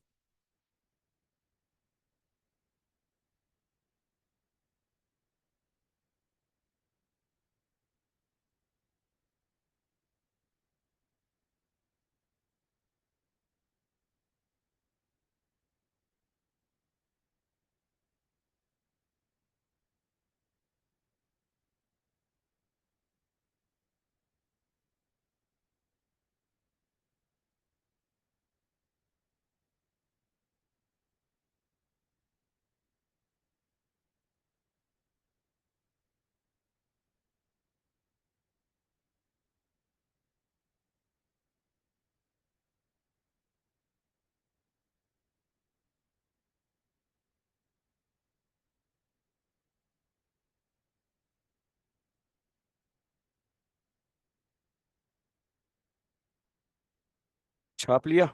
S1: छाप लिया?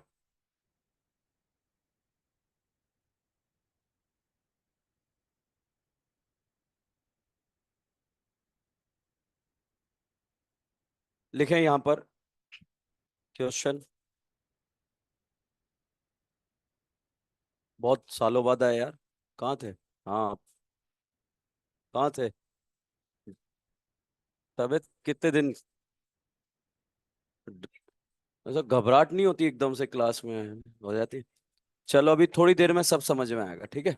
S1: लिखें यहां पर क्वेश्चन। बहुत सालों बाद आए यार। कहाँ थे? हाँ। कहाँ थे? तबीयत कितने दिन? ऐसा घबराहट नहीं होती एकदम से क्लास में हो जाती? चलो अभी थोड़ी देर में सब समझ में आएगा, ठीक है?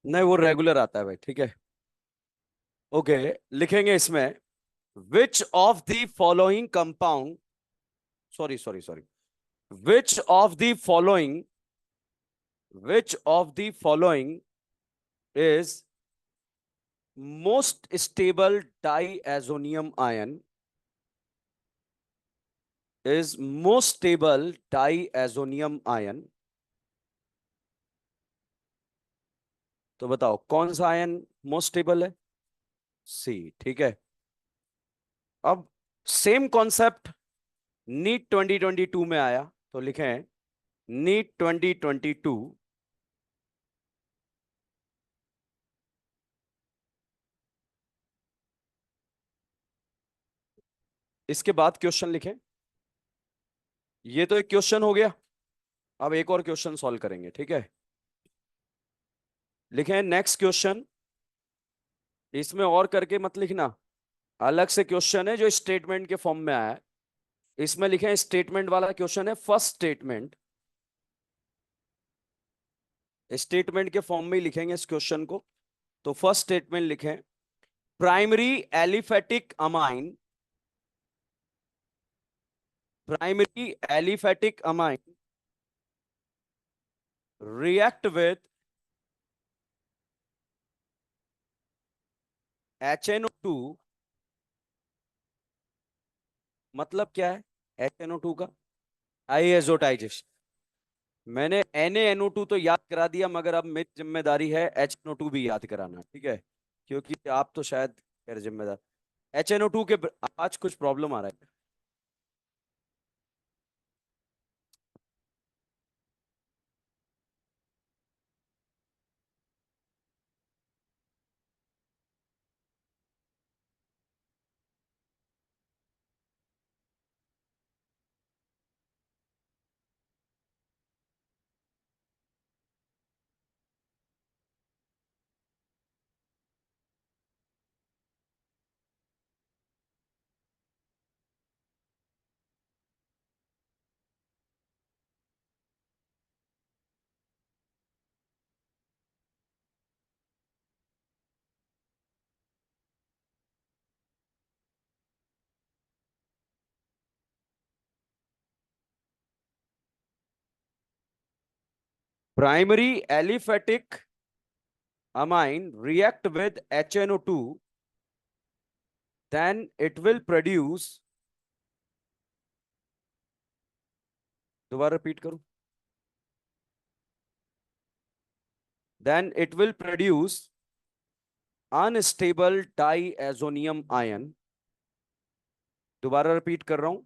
S1: नहीं, वो रेगुलर आता है भाई, ठीक है। ओके। लिखेंगे इसमें, which of the following compound, sorry sorry sorry, which of the following, which of the following is most stable diazonium ion, is most stable diazonium ion. तो बताओ कौन सा आयन मोस्ट स्टेबल है? सी, ठीक है। अब सेम कॉन्सेप्ट नीट 2022 में आया, तो लिखें नीट 2022। इसके बाद क्वेश्चन लिखें। ये तो एक क्वेश्चन हो गया। अब एक और क्वेश्चन सॉल्व करेंगे, ठीक है? लिखें नेक्स्ट क्वेश्चन। इसमें और करके मत लिखना, अलग से क्वेश्चन है जो स्टेटमेंट के फॉर्म में आया है। इसमें लिखें स्टेटमेंट वाला क्वेश्चन है, फर्स्ट स्टेटमेंट। स्टेटमेंट के फॉर्म में ही लिखेंगे इस क्वेश्चन को। तो फर्स्ट स्टेटमेंट लिखें, primary aliphatic amine, primary aliphatic amine react with HNO2। मतलब क्या है HNO2 का? आइएजोटाइजेशन। मैंने NaNO2 तो याद करा दिया, मगर अब मेरी जिम्मेदारी है HNO2 भी याद कराना, ठीक है? क्योंकि आप तो शायद गैर जिम्मेदार। HNO2 के आज कुछ प्रॉब्लम आ रहा है। Primary aliphatic amine react with HNO2, then it will produce, दोबारा रिपीट करूं, then it will produce unstable diazonium ion। दोबारा रिपीट कर रहा हूं,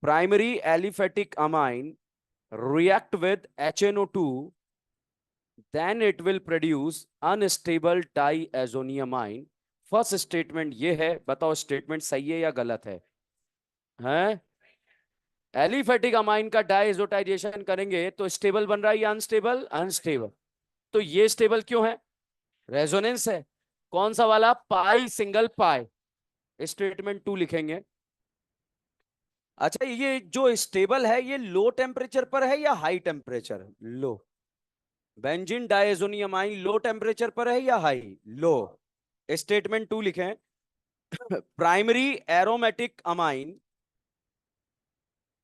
S1: primary aliphatic amine react with HNO2, then it will produce unstable diazonium ion। First statement ये है, बताओ statement सही है या गलत है? हैं? एलिफेटिक अमाइन का डाइएजोटाइजेशन करेंगे तो स्टेबल बन रहा है या अनस्टेबल? अनस्टेबल। तो ये स्टेबल क्यों है? रेजोनेंस है। कौन सा वाला? पाई सिंगल पाई। स्टेटमेंट 2 लिखेंगे। अच्छा, ये जो स्टेबल है ये लो टेम्परेचर पर है या हाई टेम्परेचर? लो। बेंजीन डायजोनियमाइन लो टेम्परेचर पर है या हाई? लो। स्टेटमेंट 2 लिखें। Primary aromatic amine,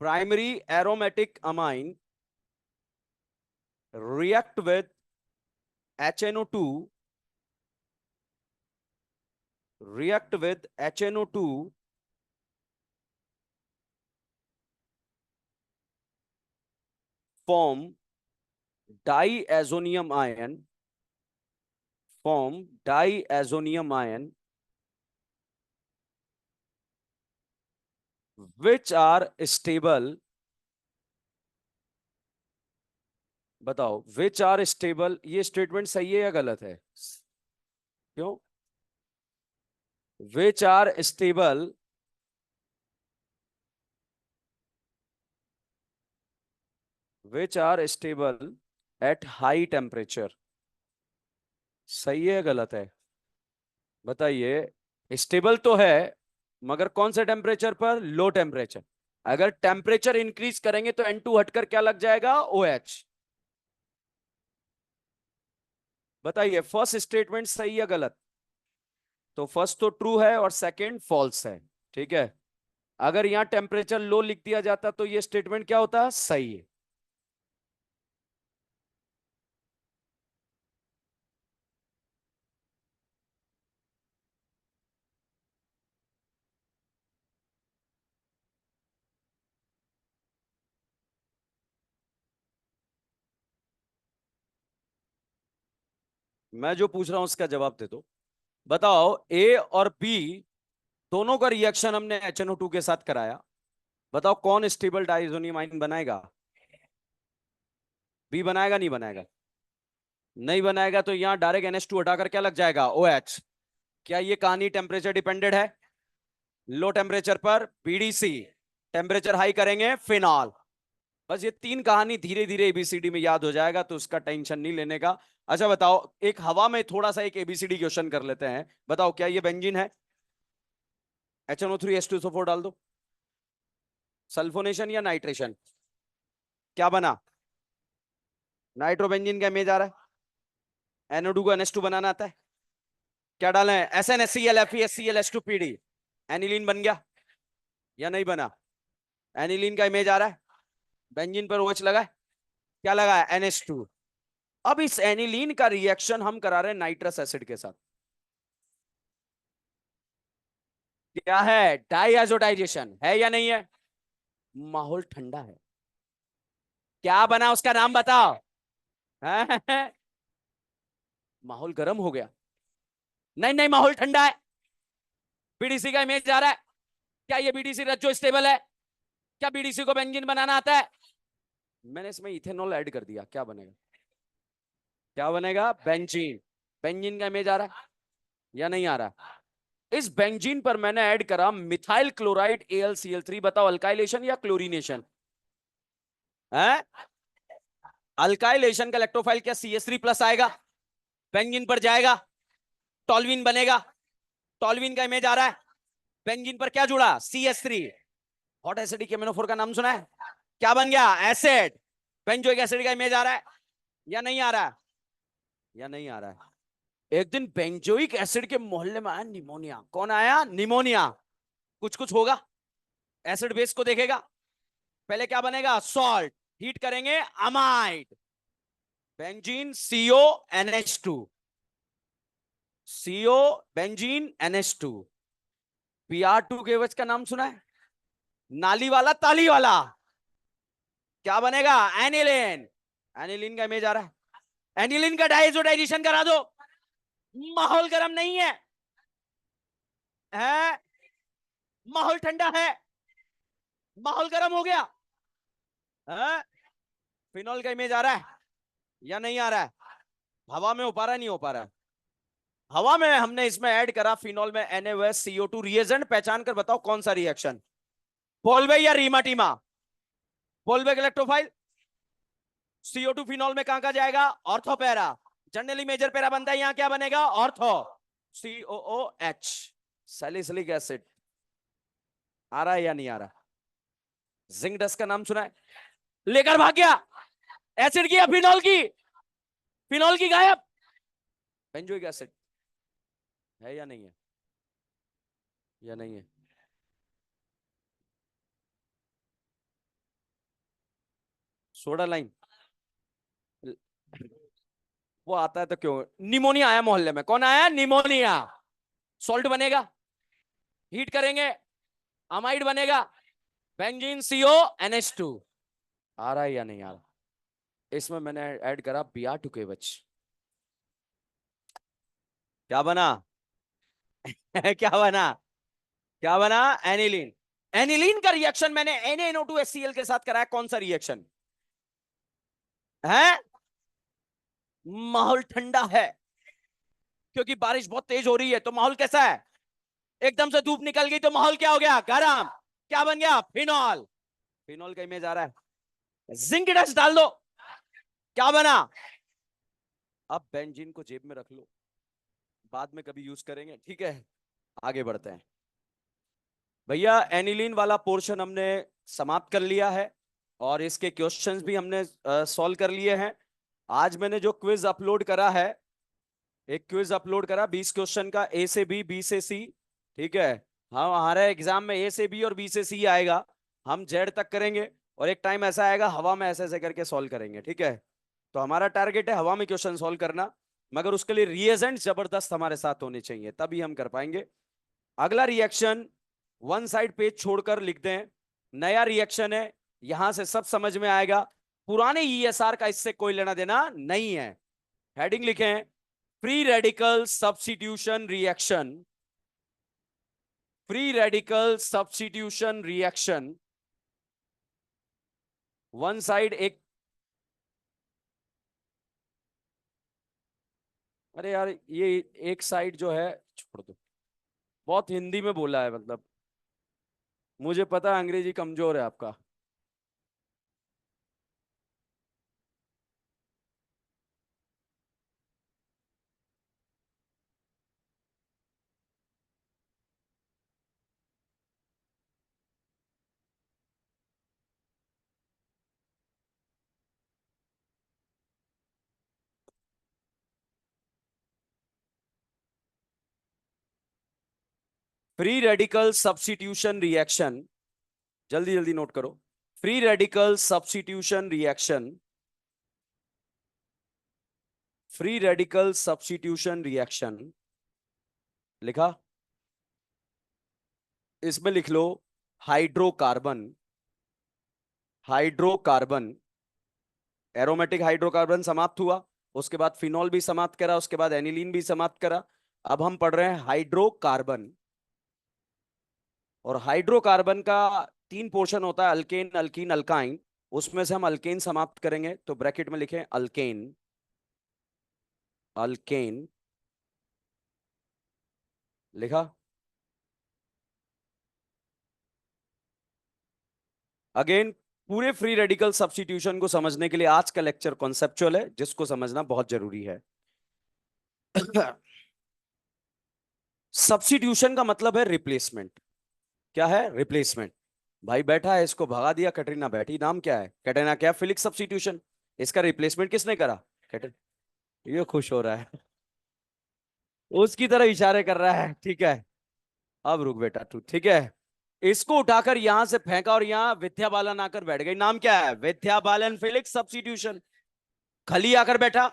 S1: primary aromatic amine react with HNO2, react with HNO2, form diazonium ion, form diazonium ion, which are stable. बताओ, which are stable, ये statement सही है या गलत है? क्यों? which are stable, which are stable at high temperature, सही है या गलत है? बताइए। स्टेबल तो है, मगर कौन से टेम्परेचर पर? Low temperature. अगर टेम्परेचर इंक्रीज करेंगे तो N2 हटकर क्या लग जाएगा? OH। बताइए, फर्स्ट स्टेटमेंट सही या गलत? तो फर्स्ट तो ट्रू है और सेकंड फॉल्स है। ठीक है। अगर यहां टेम्परेचर लो लिख दिया जाता तो ये स्टेटमेंट क्या होता? सही है। मैं जो पूछ रहा हूं उसका जवाब दे दो। बताओ, ए और बी दोनों का रिएक्शन हमने HNO2 के साथ कराया। बताओ कौन स्टेबल डाइजोनियम आयन बनाएगा? बी बनाएगा? नहीं बनाएगा? नहीं बनाएगा तो यहां डायरेक्ट NH2 हटाकर क्या लग जाएगा? OH। क्या ये कहानी टेम्परेचर डिपेंडेंट है? लो टेम्परेचर पर BDC, टेम्परेचर हाई करेंगे फिनॉल। बस ये तीन कहानी धीरे धीरे ABCD में याद हो जाएगा, तो उसका टेंशन नहीं लेने का। अच्छा बताओ, एक हवा में थोड़ा सा एक ABCD क्वेश्चन कर लेते हैं। बताओ, क्या ये बेंजीन है? HNO3H2SO4 डाल दो। सल्फोनेशन या नाइट्रेशन? क्या बना? नाइट्रोबेंजीन का इमेज आ रहा है। NO2 को NH2 बनाना आता है। क्या डालें? SnHCl FeSCl H2PD। एनिलीन बन गया या नहीं बना? एनिलीन का इमेज आ रहा है। बेंजीन पर OH लगा है। क्या लगा है? NH2। अब इस एनिलीन का रिएक्शन हम करा रहे हैं नाइट्रस एसिड के साथ। क्या है? डाइआजोडाइजेशन है या नहीं है? माहौल ठंडा है। क्या बना? उसका नाम बताओ। हैं? माहौल गर्म हो गया? नहीं नहीं, माहौल ठंडा है। BDC का इमेज आ रहा है। क्या ये BDC रज्जो स्टेबल है? क्या BDC को बेंजीन बनाना आता है? मैंने इसमें इथेनॉल ऐड कर दिया, क्या बनेगा? क्या बनेगा? बेंजीन। बेंजीन का इमेज आ रहा है या नहीं आ रहा? इस बेंजीन पर मैंने ऐड करा मिथाइल क्लोराइड AlCl3। बताओ, अल्काइलेशन या क्लोरीनेशन? है? अल्काइलेशन का इलेक्ट्रोफाइल क्या CH3+ आएगा, बेंजीन पर जाएगा, टॉल्विन बनेगा। टॉल्विन का इमेज आ रहा है। बेंजीन पर क्या जुड़ा? CH3। हॉट एसिडिक एमिनोफोर का नाम सुना है? क्या बन गया? एसिड। बेंजोइक एसिड का इमेज आ रहा है या नहीं आ रहा है? या नहीं आ रहा है? एक दिन बेंजोइक एसिड के मोहल्ले में आया निमोनिया। कौन आया? निमोनिया। कुछ कुछ होगा। एसिड बेस को देखेगा। पहले क्या बनेगा? सॉल्ट। हीट करेंगे, amide. Benzene CO NH2। CO benzene NH2। Br2 के एवज का नाम सुना है? नाली वाला ताली वाला। क्या बनेगा? एनिलीन। एनिलीन का इमेज आ रहा है। एनिलीन का डाइजोडाइजेशन करा दो। माहौल गर्म नहीं है, है? माहौल ठंडा है। माहौल गर्म हो गया है? फिनॉल का इमेज आ रहा है या नहीं आ रहा है? हवा में हो पा रहा है? नहीं हो पा रहा है? हवा में हमने इसमें ऐड करा फिनॉल में NaOH CO2 रिएजेंट पहचान कर बताओ कौन सा रिएक्शन? बोल भाई या रीमा टीमा? पोलबैक इलेक्ट्रोफाइल CO2 फिनॉल में कहां कहां जाएगा? Ortho para. Generally major para बनता है, यहां क्या बनेगा? ऑर्थो। COOH, salicylic acid. आ रहा है या नहीं आ रहा? जिंक डस्ट का नाम सुना है? लेकर भाग गया एसिड की या फिनॉल की? फिनॉल की गायब। बेंजोइक एसिड है या नहीं है? या नहीं है? सोडा लाइन वो आता है तो क्यों? निमोनिया आया मोहल्ले में, कौन आया? निमोनिया। सॉल्ट बनेगा, हीट करेंगे, अमाइड बनेगा, बेंजीन CONH2। आ रहा है या नहीं आ रहा? इसमें मैंने ऐड करा Br2KH। क्या बना? क्या बना? क्या बना? एनिलीन। एनिलीन का रिएक्शन मैंने NaNO2HCl के साथ कराया, कौन सा रिएक्शन है? माहौल ठंडा है क्योंकि बारिश बहुत तेज हो रही है, तो माहौल कैसा है? एकदम से धूप निकल गई तो माहौल क्या हो गया? गर्म। क्या बन गया? फिनॉल। फिनॉल का इमेज आ रहा है, जिंक डस्ट डाल दो, क्या बना? अब बेंजीन को जेब में रख लो, बाद में कभी यूज करेंगे, ठीक है? आगे बढ़ते हैं भैया। एनिलीन वाला पोर्शन हमने समाप्त कर लिया है और इसके क्वेश्चंस भी हमने सॉल्व कर लिए हैं। आज मैंने जो क्विज अपलोड करा है, एक क्विज अपलोड करा 20 क्वेश्चन का, A से B से C, ठीक है? हाँ, हमारे एग्जाम में A से B और B से C आएगा, हम जेड तक करेंगे और एक टाइम ऐसा आएगा हवा में ऐसे ऐसे करके सॉल्व करेंगे, ठीक है? तो हमारा टारगेट है हवा में क्वेश्चन सॉल्व करना, मगर उसके लिए रिएजेंट जबरदस्त हमारे साथ होने चाहिए, तभी हम कर पाएंगे। अगला रिएक्शन वन साइड पेज छोड़कर लिख दें, नया रिएक्शन है, यहां से सब समझ में आएगा। पुराने ESR का इससे कोई लेना देना नहीं है। हेडिंग लिखें, free radical substitution reaction. Free radical substitution reaction. One side एक, अरे यार ये एक साइड जो है छोड़ दो, बहुत हिंदी में बोला है, मतलब मुझे पता है अंग्रेजी कमजोर है आपका। फ्री रेडिकल सब्स्टिट्यूशन रिएक्शन, जल्दी जल्दी नोट करो। Free radical substitution reaction. Free radical substitution reaction लिखा? इसमें लिख लो हाइड्रोकार्बन। हाइड्रोकार्बन, एरोमेटिक हाइड्रोकार्बन समाप्त हुआ, उसके बाद फिनॉल भी समाप्त करा, उसके बाद एनिलीन भी समाप्त करा। अब हम पढ़ रहे हैं हाइड्रोकार्बन। और हाइड्रोकार्बन का तीन पोर्शन होता है, अल्केन, अल्कीन, अल्काइन। उसमें से हम अल्केन समाप्त करेंगे, तो ब्रैकेट में लिखें अल्केन। अल्केन लिखा? अगेन, पूरे फ्री रेडिकल सब्स्टिट्यूशन को समझने के लिए आज का लेक्चर कॉन्सेप्चुअल है, जिसको समझना बहुत जरूरी है। सब्स्टिट्यूशन का मतलब है रिप्लेसमेंट। क्या है? रिप्लेसमेंट। भाई बैठा है, इसको भगा दिया, कैटरीना बैठी, नाम क्या है? Katrina Kaif, Felix substitution. इसका रिप्लेसमेंट किसने करा? कैटरीना। ये खुश हो रहा है, उसकी तरह इशारे कर रहा है, ठीक है? अब रुक बेटा तू, ठीक है? इसको उठाकर यहां से फेंका और यहां विद्या बालन आकर बैठ गई, नाम क्या है? Vidya Balan Felix substitution. खली आकर बैठा,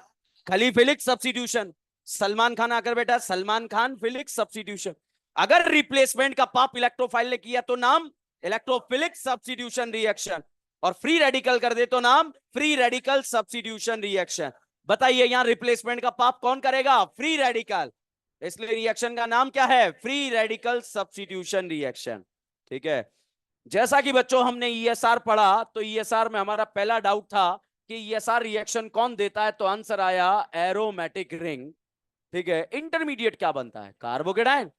S1: खली फिलिक्स सब्स्टिट्यूशन। सलमान खान आकर बैठा, सलमान खान फिलिक्स सब्स्टिट्यूशन। अगर रिप्लेसमेंट का पाप इलेक्ट्रोफाइल ने किया तो नाम इलेक्ट्रोफिलिक सब्स्टिट्यूशन रिएक्शन, और फ्री रेडिकल कर दे तो नाम फ्री रेडिकल सब्स्टिट्यूशन रिएक्शन। बताइए यहां रिप्लेसमेंट का पाप कौन करेगा? Free radical. इसलिए रिएक्शन का नाम क्या है? फ्री रेडिकल सब्स्टिट्यूशन रिएक्शन, ठीक है? जैसा कि बच्चों हमने ESR पढ़ा, तो ESR में हमारा पहला डाउट था कि ESR रिएक्शन कौन देता है, तो आंसर आया एरोमेटिक रिंग, ठीक है? इंटरमीडिएट क्या बनता है? कार्बोकेटाइन।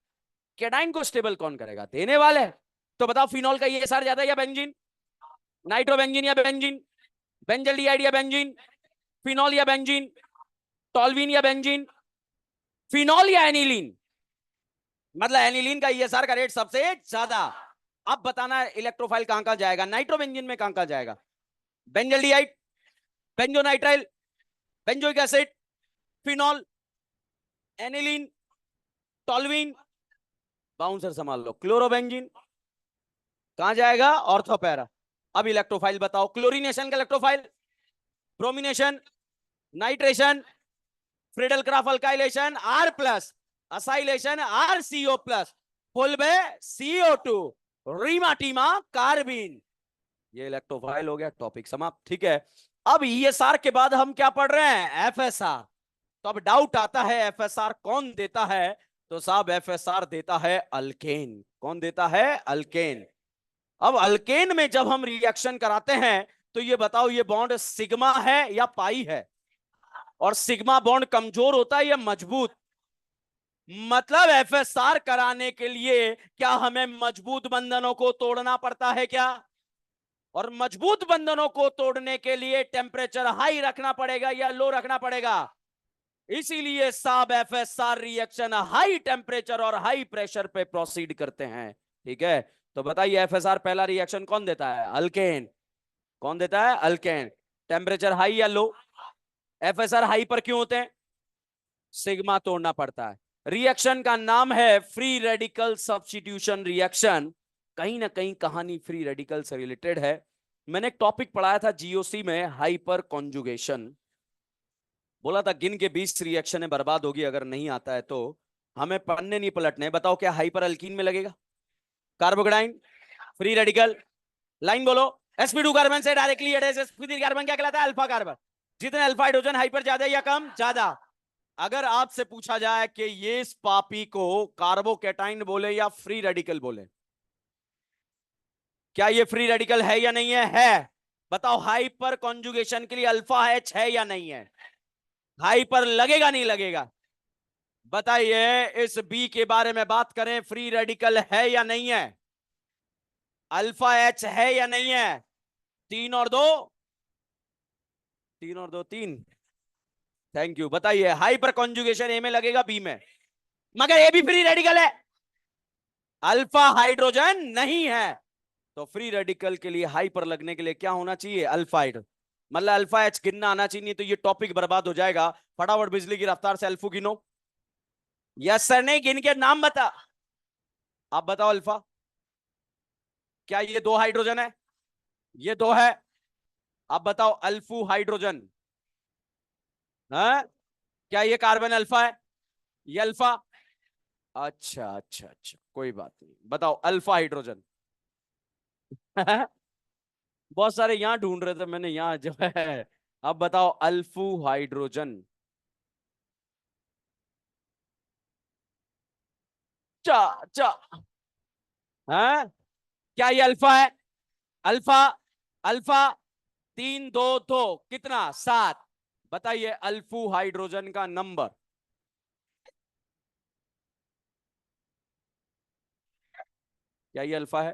S1: केटाइन को स्टेबल कौन करेगा? देने वाले। तो बताओ फिनॉल का ESR ज्यादा या बेंजीन? नाइट्रोबेंजीन या बेंजीन, बेंजल्डिहाइड या बेंजीन, फिनॉल या बेंजीन, टॉल्वीन या बेंजीन, फिनॉल या एनिलीन। मतलब एनिलीन का ईएसआर का रेट सबसे ज्यादा। अब बताना इलेक्ट्रोफाइल कहां कहां जाएगा, नाइट्रोबेंजीन में कहां कहां जाएगा? Benzaldehyde, benzonitrile, benzoic acid, phenol, aniline, toluene, bouncer संभाल लो, क्लोरोबेंजीन कहां जाएगा? ऑर्थोपैरा। अब इलेक्ट्रोफाइल बताओ, क्लोरीनेशन का electrophile, bromination, nitration, Friedel Crafts alkylation R plus, acylation R CO plus, full में CO2, रीमा टीमा कार्बिन। ये इलेक्ट्रोफाइल हो गया, टॉपिक समाप्त। ठीक है, अब ईएसआर के बाद हम क्या पढ़ रहे हैं? एफएसआर। तो अब डाउट आता है एफएसआर कौन देता है? तो साहब एफएसआर देता है अल्केन। कौन देता है? अल्केन। अब अल्केन में जब हम रिएक्शन कराते हैं तो ये बताओ, ये बॉन्ड सिग्मा है या पाई है? और सिग्मा बॉन्ड कमजोर होता है या मजबूत? मतलब एफएसआर कराने के लिए क्या हमें मजबूत बंधनों को तोड़ना पड़ता है क्या? और मजबूत बंधनों को तोड़ने के लिए टेम्परेचर हाई रखना पड़ेगा या लो रखना पड़ेगा? इसीलिए साब एफएसआर रिएक्शन हाई टेम्परेचर और हाई प्रेशर पे प्रोसीड करते हैं। ठीक है, तो बताइए एफएसआर पहला रिएक्शन कौन देता है? अल्केन। कौन देता है? अल्केन। टेम्परेचर हाई या लो? एफएसआर हाई पर क्यों होते हैं? सिग्मा तोड़ना पड़ता है। रिएक्शन का नाम है फ्री रेडिकल सब्स्टिट्यूशन रिएक्शन। कहीं ना कहीं कहानी फ्री रेडिकल से रिलेटेड है। मैंने एक टॉपिक पढ़ाया था जीओसी में, हाइपर कॉन्जुगेशन। बोला था गिन के 20 रिएक्शन बर्बाद होगी अगर नहीं आता है तो। हमें पढ़ने नहीं पलटने। बताओ क्या हाइपर अल्कीन में लगेगा? कार्बोकेटाइन, फ्री रेडिकल, लाइन बोलो। sp2 कार्बन से डायरेक्टली अटैच sp3 कार्बन क्या कहलाता है? Alpha carbon. जितने अल्फा हाइड्रोजन हाइपर ज्यादा या कम? ज्यादा। अगर आपसे पूछा जाए कि ये इस पापी को कार्बोकेटाइन बोले या फ्री रेडिकल बोले, क्या ये फ्री रेडिकल है या नहीं है? है। बताओ हाइपर कॉन्जुगेशन के लिए अल्फा एच है या नहीं है? हाइपर लगेगा नहीं लगेगा? बताइए इस बी के बारे में बात करें, फ्री रेडिकल है या नहीं है? अल्फा एच है या नहीं है? 3 और 2, 3 और 2 3। Thank you. बताइए हाइपर कॉन्जुगेशन ए में लगेगा बी में? मगर ए भी फ्री रेडिकल है, अल्फा हाइड्रोजन नहीं है। तो फ्री रेडिकल के लिए हाइपर लगने के लिए क्या होना चाहिए? Alpha hydrogen. मतलब अल्फा एच गिनना आना चाहिए, नहीं तो ये टॉपिक बर्बाद हो जाएगा। फटाफट बिजली की रफ्तार से अल्फू गिनो। यस सर, नहीं गिन के नाम बता। आप बताओ अल्फा। क्या ये 2 हाइड्रोजन है? ये 2 है। आप बताओ अल्फू हाइड्रोजन। हाँ, क्या ये कार्बन अल्फा है? ये अल्फा। अच्छा अच्छा अच्छा, कोई बात नहीं। बताओ अल्फा हाइड्रोजन। बहुत सारे यहां ढूंढ रहे थे मैंने, यहाँ जो है। अब बताओ अल्फू हाइड्रोजन। चा चा। हाँ, क्या ये अल्फा है? अल्फा। अल्फा। 3 2 2 कितना? 7। बताइए अल्फू हाइड्रोजन का नंबर। क्या ये अल्फा है?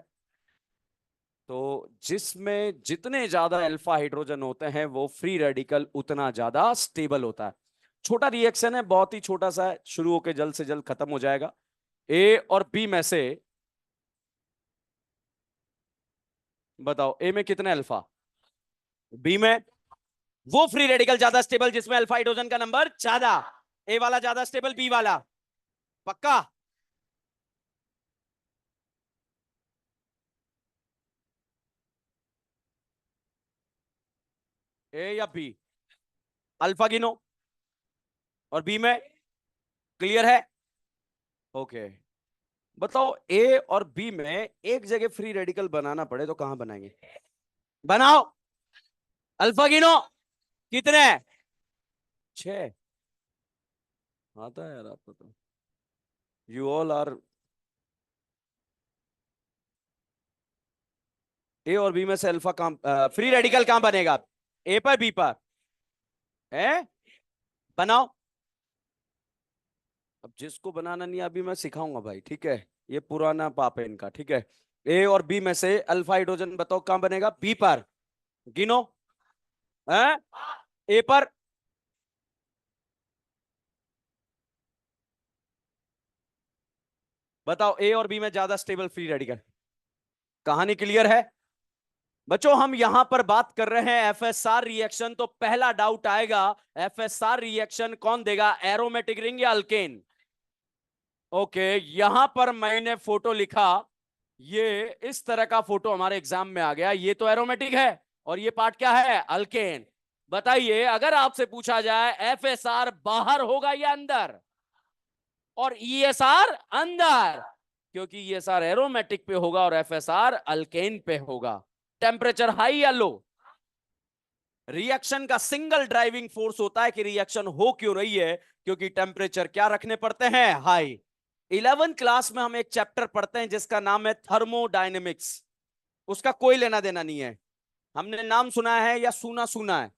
S1: तो जिसमें जितने ज्यादा अल्फा हाइड्रोजन होते हैं वो फ्री रेडिकल उतना ज्यादा स्टेबल होता है। छोटा रिएक्शन है, बहुत ही छोटा सा है, शुरू होकर जल्द से जल्द खत्म हो जाएगा। ए और बी में से बताओ, ए में कितने अल्फा? बी में? वो फ्री रेडिकल ज्यादा स्टेबल जिसमें अल्फा हाइड्रोजन का नंबर ज्यादा। ए वाला ज्यादा स्टेबल, बी वाला? पक्का? ए या बी? अल्फा गिनो और बी में। क्लियर है? ओके। बताओ ए और बी में एक जगह फ्री रेडिकल बनाना पड़े तो कहां बनाएंगे? बनाओ। अल्फा गिनो। कितने? 6। आता है यार आपको तो। You all are. ए और बी में से अल्फा कहां, फ्री रेडिकल कहां बनेगा? ए पर, बी पर? है? बनाओ। अब जिसको बनाना नहीं अभी मैं सिखाऊंगा भाई, ठीक है? ये पुराना पाप है इनका, ठीक है? ए और बी में से अल्फा हाइड्रोजन बताओ कहां बनेगा? बी पर। गिनो। है? ए पर। बताओ ए और बी में ज्यादा स्टेबल फ्री रेडिकल। कहानी क्लियर है? बच्चों हम यहां पर बात कर रहे हैं एफएसआर रिएक्शन, तो पहला डाउट आएगा, एफएसआर रिएक्शन कौन देगा, एरोमेटिक रिंग या अल्केन? ओके, यहां पर मैंने फोटो लिखा, ये इस तरह का फोटो हमारे एग्जाम में आ गया। ये तो एरोमेटिक है और ये पार्ट क्या है? अल्केन। बताइए अगर आपसे पूछा जाए एफएसआर बाहर होगा या अंदर, और ईएसआर अंदर, क्योंकि ईएसआर एरोमेटिक पे होगा और एफएसआर अल्केन पे होगा। टेम्परेचर हाई या लो? रिएक्शन का सिंगल ड्राइविंग फोर्स होता है कि रिएक्शन हो क्यों रही है, क्योंकि टेम्परेचर क्या रखने पड़ते हैं? हाई। 11th क्लास में हम एक चैप्टर पढ़ते हैं जिसका नाम है थर्मोडायनेमिक्स। उसका कोई लेना देना नहीं है, हमने नाम सुना है या सुना सुना है?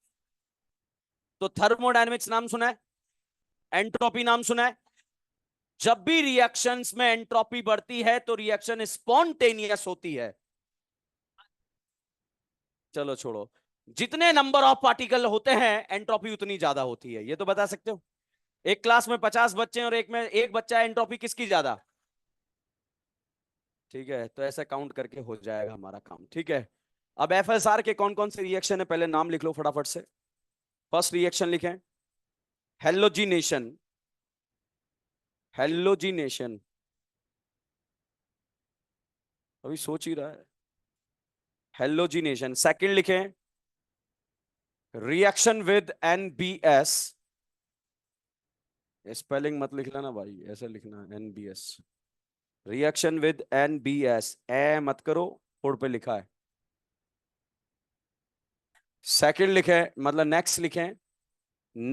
S1: तो थर्मोडायनेमिक्स नाम सुना है, एंट्रोपी नाम सुना है। जब भी रिएक्शंस में एंट्रोपी बढ़ती है तो रिएक्शन स्पॉन्टेनियस होती है। चलो छोड़ो, जितने नंबर ऑफ पार्टिकल होते हैं एंट्रोपी उतनी ज्यादा होती है, ये तो बता सकते हो। एक क्लास में 50 बच्चे हैं और एक में एक बच्चा है, एंट्रोपी किसकी ज्यादा? ठीक है, तो ऐसा काउंट करके हो जाएगा हमारा काम। ठीक है, अब एफएसआर के कौन कौन से रिएक्शन है पहले नाम लिख लो फटाफट से। फर्स्ट रिएक्शन लिखें, हेलोजिनेशन। हेलोजिनेशन, अभी सोच ही रहा है। हेलोजिनेशन। सेकंड लिखें, रिएक्शन विद एनबीएस। स्पेलिंग मत लिखना ना भाई, ऐसे लिखना एनबीएस। रिएक्शन विद एनबीएस, ए मत करो, बोर्ड पे लिखा है। सेकंड लिखें, मतलब नेक्स्ट लिखें,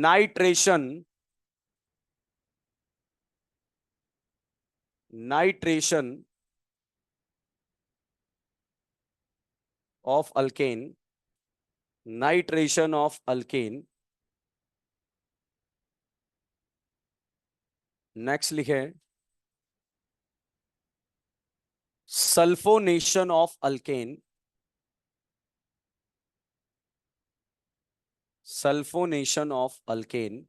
S1: nitration. Nitration of alkane. Nitration of alkane. Next लिखें, sulphonation of alkane. Sulphonation of alkane.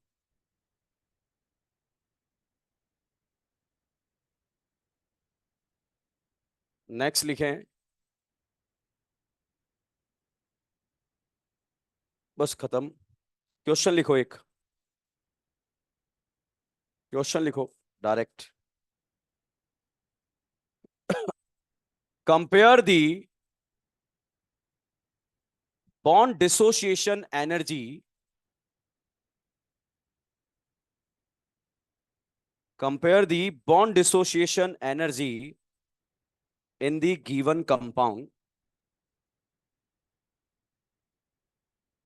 S1: Next लिखें, बस खत्म। क्वेश्चन लिखो, एक क्वेश्चन लिखो direct. Compare the bond dissociation energy. Compare the bond dissociation energy in the given compound.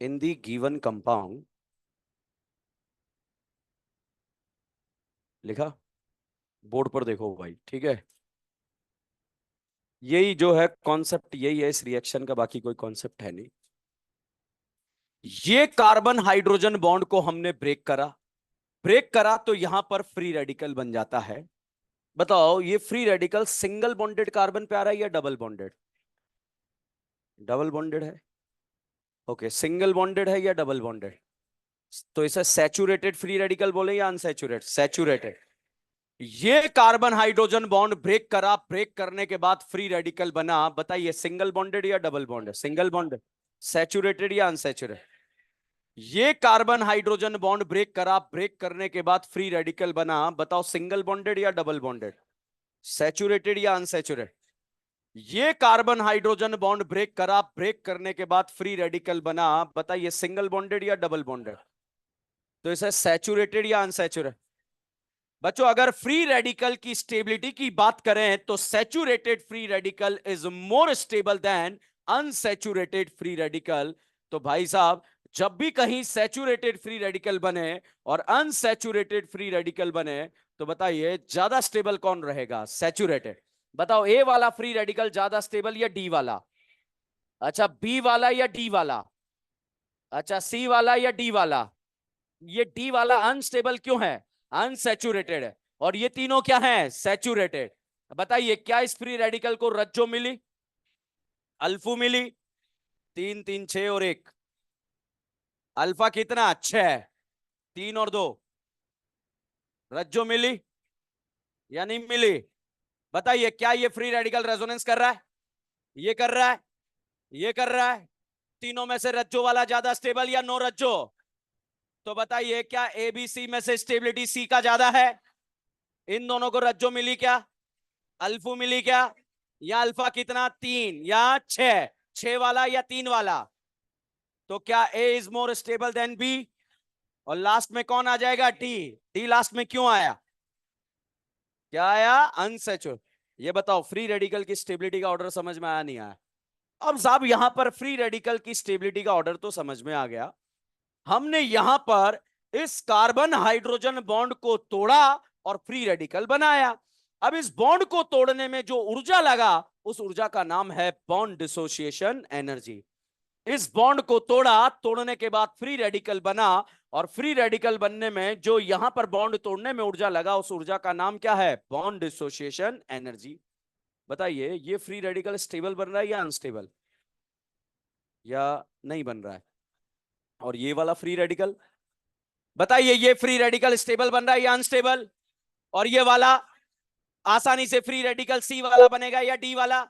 S1: In the given compound, लिखा? Board पर देखो भाई, ठीक है। यही जो है कॉन्सेप्ट, यही है इस रिएक्शन का, बाकी कोई कॉन्सेप्ट है नहीं। ये कार्बन हाइड्रोजन बॉन्ड को हमने ब्रेक करा। ब्रेक करा तो यहां पर फ्री रेडिकल बन जाता है। बताओ ये free radical single bonded carbon पे आ रहा है या डबल बॉन्डेड? डबल बॉन्डेड है। ओके, सिंगल बॉन्डेड है या डबल बॉन्डेड? तो इसे सैचुरेटेड फ्री रेडिकल बोले या अनसैचुरेटेड? सैचुरेटेड। ये कार्बन हाइड्रोजन बॉन्ड ब्रेक करा, ब्रेक करने के बाद फ्री रेडिकल बना। बताइए सिंगल बॉन्डेड या double bonded? Single bonded. Saturated या अनसैचुरेटेड? ये कार्बन हाइड्रोजन बॉन्ड ब्रेक करा, ब्रेक करने के बाद फ्री रेडिकल बना। बताओ सिंगल बॉन्डेड या डबल बॉन्डेड? सैचुरेटेड या अनसैचुरेटेड? ये कार्बन हाइड्रोजन बॉन्ड ब्रेक करा, ब्रेक करने के बाद फ्री रेडिकल बना। बताइए सिंगल बॉन्डेड या डबल बॉन्डेड? तो इसे सैचुरेटेड या अनसैचुरेटेड? बच्चों अगर फ्री रेडिकल की स्टेबिलिटी की बात करें तो saturated free radical is more stable then unsaturated free radical. तो भाई साहब जब भी कहीं सैचुरेटेड फ्री रेडिकल बने और अनसैचुरेटेड फ्री रेडिकल बने तो बताइए ज्यादा स्टेबल कौन रहेगा? सैचुरेटेड। बताओ ए वाला फ्री रेडिकल ज्यादा स्टेबल या डी वाला? अच्छा, बी वाला या डी वाला? अच्छा, सी वाला या डी वाला? ये डी वाला अनस्टेबल क्यों है? अनसैचुरेटेड है। और ये तीनों क्या है? सैचुरेटेड। बताइए क्या इस फ्री रेडिकल को रज्जो मिली, अल्फू मिली, 3 3 6 और 1। अल्फा कितना, 6, 3 और 2। रज्जो मिली या नहीं मिली? बताइए क्या ये फ्री रेडिकल रेजोनेंस कर रहा है? ये कर रहा है, ये कर रहा है। तीनों में से रज्जो वाला ज्यादा स्टेबल या नो रज्जो? तो बताइए क्या एबीसी में से स्टेबिलिटी सी का ज्यादा है? इन दोनों को रज्जो मिली क्या, अल्फू मिली क्या? या अल्फा कितना, 3 या 6? 6 वाला या 3 वाला? तो क्या A is more stable than B? और लास्ट में कौन आ जाएगा, डी। डी लास्ट में क्यों आया? क्या आया, अनसेचुर। ये बताओ फ्री रेडिकल की स्टेबिलिटी का ऑर्डर समझ में आया नहीं आया? अब साहब यहां पर फ्री रेडिकल की स्टेबिलिटी का ऑर्डर तो समझ में आ गया। हमने यहां पर इस कार्बन हाइड्रोजन बॉन्ड को तोड़ा और फ्री रेडिकल बनाया। अब इस बॉन्ड को तोड़ने में जो ऊर्जा लगा, उस ऊर्जा का नाम है बॉन्ड डिसोसिएशन एनर्जी। इस बॉन्ड को तोड़ा, तोड़ने के बाद फ्री रेडिकल बना, और फ्री रेडिकल बनने में जो यहां पर बॉन्ड तोड़ने में ऊर्जा लगा, उस ऊर्जा का नाम क्या है, बॉन्ड डिसोसिएशन एनर्जी। बताइए ये फ्री रेडिकल स्टेबल बन रहा है या अनस्टेबल, या नहीं बन रहा है? और ये वाला फ्री रेडिकल, बताइए ये फ्री रेडिकल स्टेबल बन रहा है या अनस्टेबल? और ये वाला आसानी से फ्री रेडिकल सी वाला बनेगा या डी वाला?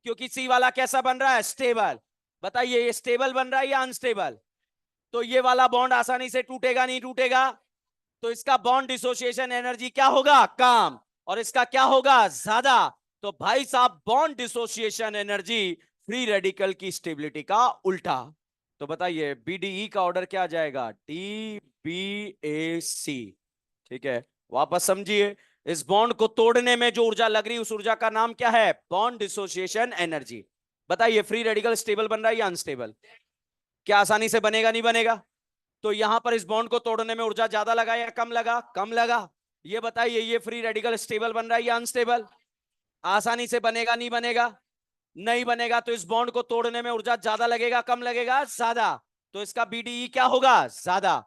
S1: क्योंकि सी वाला कैसा बन रहा है, स्टेबल। बताइए ये स्टेबल बन रहा है या अनस्टेबल? तो ये वाला बॉन्ड आसानी से टूटेगा नहीं टूटेगा? तो इसका बॉन्ड डिसोसिएशन एनर्जी क्या होगा, कम। और इसका क्या होगा, ज्यादा। तो भाई साहब bond dissociation energy free radical की स्टेबिलिटी का उल्टा। तो बताइए बीडीई का ऑर्डर क्या आ जाएगा, डी बी ए सी। ठीक है, वापस समझिए। इस बॉन्ड को तोड़ने में जो ऊर्जा लग रही है, उस ऊर्जा का नाम क्या है, बॉन्ड डिसोसिएशन एनर्जी। बताइए फ्री रेडिकल स्टेबल बन रहा है या अनस्टेबल? क्या आसानी से बनेगा नहीं बनेगा? तो यहां पर इस बॉन्ड को तोड़ने में ऊर्जा ज्यादा लगा या कम लगा, कम लगा। ये बताइए ये फ्री रेडिकल स्टेबल बन रहा है या अनस्टेबल? आसानी से बनेगा नहीं बनेगा? नहीं बनेगा। तो इस बॉन्ड को तोड़ने में ऊर्जा ज्यादा लगेगा कम लगेगा, ज्यादा। तो इसका बीडीई क्या होगा, ज्यादा।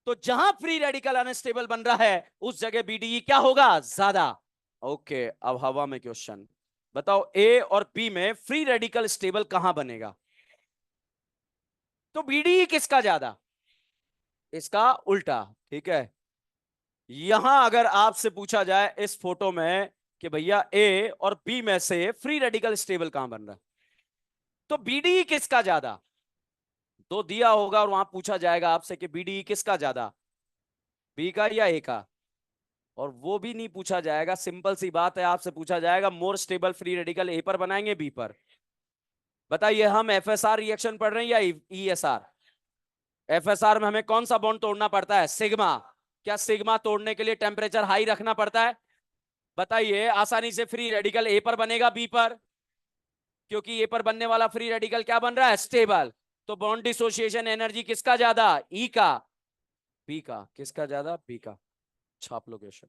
S1: तो जहां फ्री रेडिकल अनस्टेबल बन रहा है, उस जगह बीडीई क्या होगा, ज्यादा। ओके, अब हवा में क्वेश्चन। बताओ ए और बी में फ्री रेडिकल स्टेबल कहां बनेगा? तो बीडीई किसका ज्यादा, इसका उल्टा। ठीक है, यहां अगर आपसे पूछा जाए इस फोटो में कि भैया ए और बी में से फ्री रेडिकल स्टेबल कहां बन रहा है, तो बीडीई किसका ज्यादा? दो दिया होगा और वहां पूछा जाएगा आपसे कि बीडीई किसका ज्यादा, बी का या ए का? और वो भी नहीं पूछा जाएगा, सिंपल सी बात है, आपसे पूछा जाएगा मोर स्टेबल फ्री रेडिकल ए पर बनाएंगे बी पर? बताइए हम एफएसआर रिएक्शन पढ़ रहे हैं या ईएसआर? एफएसआर में हमें कौन सा बॉन्ड तोड़ना पड़ता है, सिग्मा। क्या सिग्मा तोड़ने के लिए टेम्परेचर हाई रखना पड़ता है? बताइए आसानी से फ्री रेडिकल ए पर बनेगा बी पर? क्योंकि ए पर बनने वाला फ्री रेडिकल क्या बन रहा है, स्टेबल। तो बॉन्ड डिसोसिएशन एनर्जी किसका ज्यादा, ई का, बी का? किसका ज्यादा, बी का। छाप लो क्वेश्चन।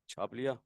S1: छाप लिया।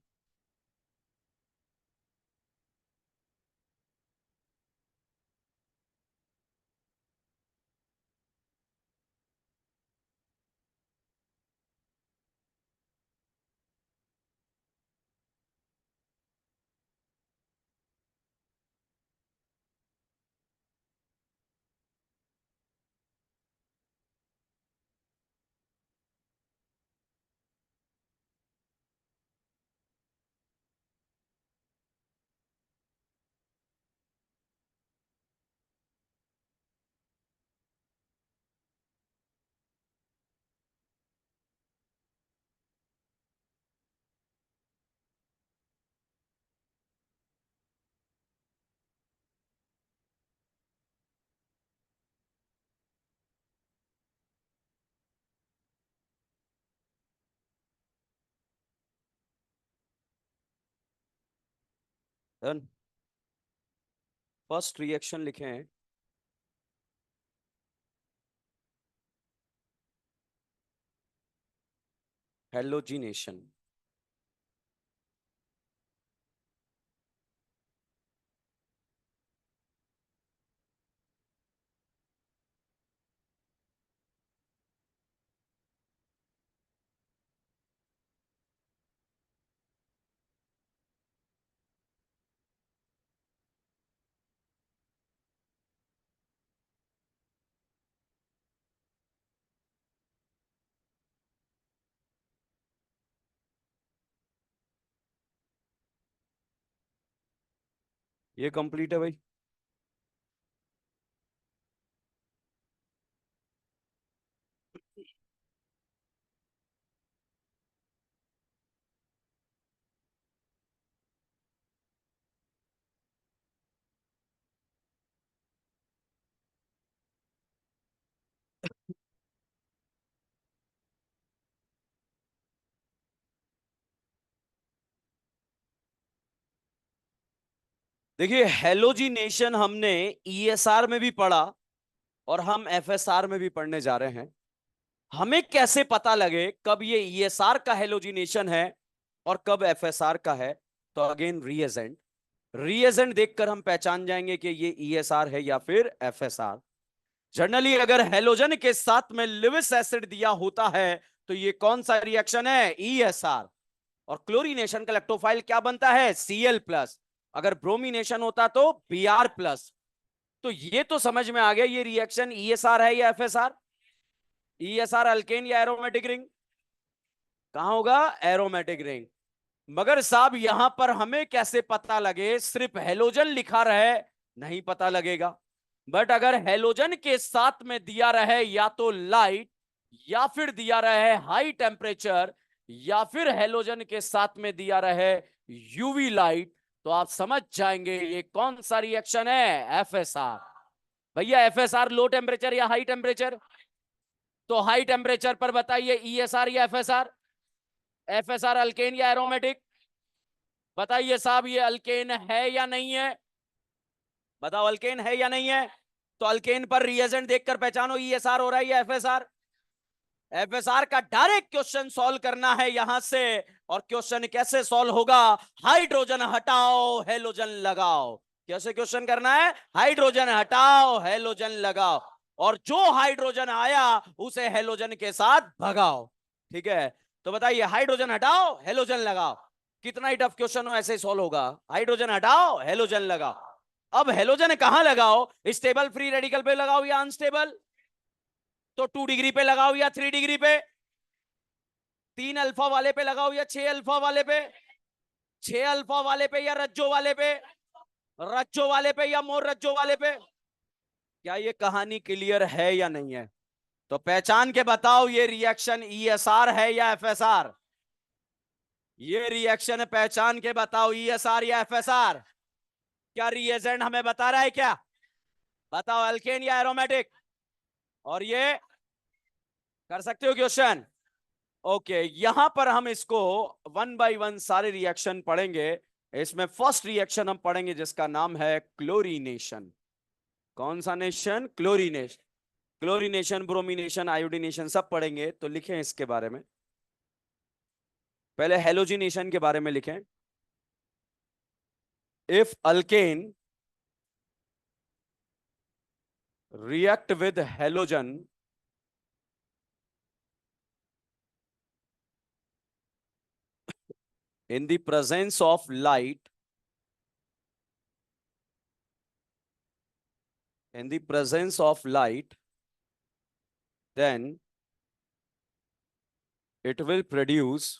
S1: डन। फर्स्ट रिएक्शन लिखे हैं, हेलोजिनेशन। ये कंप्लीट है भाई। देखिए, हेलोजिनेशन हमने ईएसआर में भी पढ़ा और हम एफएसआर में भी पढ़ने जा रहे हैं। हमें कैसे पता लगे कब ये ईएसआर का हेलोजिनेशन है और कब एफएसआर का है? तो अगेन रीएजेंट, रीएजेंट देखकर हम पहचान जाएंगे कि ये ईएसआर है या फिर एफएसआर। जनरली अगर हेलोजन के साथ में लिविस एसिड दिया होता है तो ये कौन सा रिएक्शन है? ईएसआर। और क्लोरीनेशन का इलेक्ट्रोफाइल क्या बनता है? Cl+। अगर ब्रोमिनेशन होता तो Br+। तो ये तो समझ में आ गया ये रिएक्शन ईएसआर है या एफएसआर। ईएसआर अल्केन या एरोमेटिक रिंग? कहां होगा? Aromatic ring. मगर साहब यहां पर हमें कैसे पता लगे? सिर्फ हेलोजन लिखा रहे नहीं पता लगेगा। बट अगर हेलोजन के साथ में दिया रहे या तो लाइट, या फिर दिया रहे हाई टेम्परेचर, या फिर हेलोजन के साथ में दिया रहे यूवी लाइट, तो आप समझ जाएंगे ये कौन सा रिएक्शन है? एफएसआर। भैया एफएसआर लो टेम्परेचर या हाई टेम्परेचर? तो हाई टेम्परेचर पर बताइए ईएसआर या एफएसआर? एफएसआर अल्केन या एरोमेटिक? बताइए साहब ये अल्केन है या नहीं है? बताओ अल्केन है या नहीं है? तो अल्केन पर रिएजेंट देखकर पहचानो ईएसआर हो रहा है या एफएसआर। एफएसआर का डायरेक्ट क्वेश्चन सॉल्व करना है यहां से। और क्वेश्चन कैसे सॉल्व होगा? हाइड्रोजन हटाओ हेलोजन लगाओ। कैसे क्वेश्चन करना है? हाइड्रोजन हटाओ हेलोजन लगाओ, और जो हाइड्रोजन आया उसे हेलोजन के साथ भगाओ। ठीक है, तो बताइए हाइड्रोजन हटाओ हेलोजन लगाओ। कितना ही टफ क्वेश्चन हो ऐसे सॉल्व होगा। हाइड्रोजन हटाओ हेलोजन लगाओ। अब हेलोजन कहां लगाओ? स्टेबल फ्री रेडिकल पे लगाओ या अनस्टेबल? तो 2 डिग्री पे लगाओ या 3 डिग्री पे? 3 अल्फा वाले पे लगाओ या 6 अल्फा वाले पे? 6 अल्फा वाले पे या रज्जो वाले पे? रज्जो वाले पे या मोर रज्जो वाले पे? क्या ये कहानी क्लियर है या नहीं है? तो पहचान के बताओ ये रिएक्शन ईएसआर है या एफएसआर? ये रिएक्शन पहचान के बताओ ईएसआर या एफएसआर? क्या रिएजेंट हमें बता रहा है क्या? बताओ अल्केन या एरोमेटिक? और ये कर सकते हो क्वेश्चन? ओके, यहां पर हम इसको वन बाय वन सारे रिएक्शन पढ़ेंगे। इसमें फर्स्ट रिएक्शन हम पढ़ेंगे जिसका नाम है क्लोरीनेशन। कौन सा nation? Chlorination. Chlorination, bromination, iodination सब पढ़ेंगे, तो लिखें इसके बारे में। पहले हेलोजिनेशन के बारे में लिखें। If alkane react with halogen in the presence of light, in the presence of light, then it will produce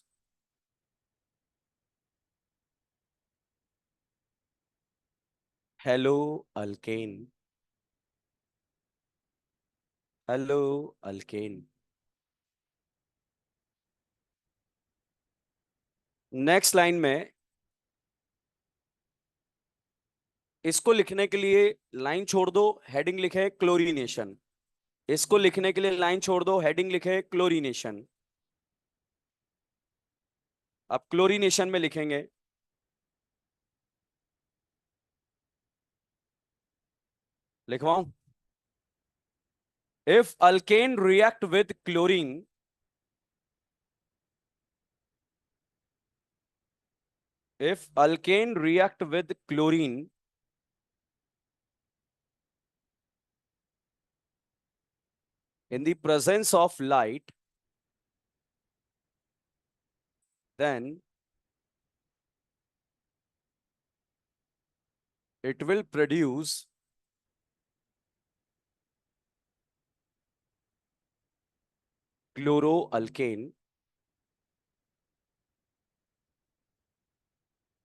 S1: haloalkane. Haloalkane. Next line में इसको लिखने के लिए लाइन छोड़ दो, हेडिंग लिखे क्लोरीनेशन। इसको लिखने के लिए लाइन छोड़ दो, हेडिंग लिखे क्लोरीनेशन। अब क्लोरीनेशन में लिखेंगे, लिखवाऊं? If alkane react with chlorine, if alkane react with chlorine in the presence of light, then it will produce chloroalkane.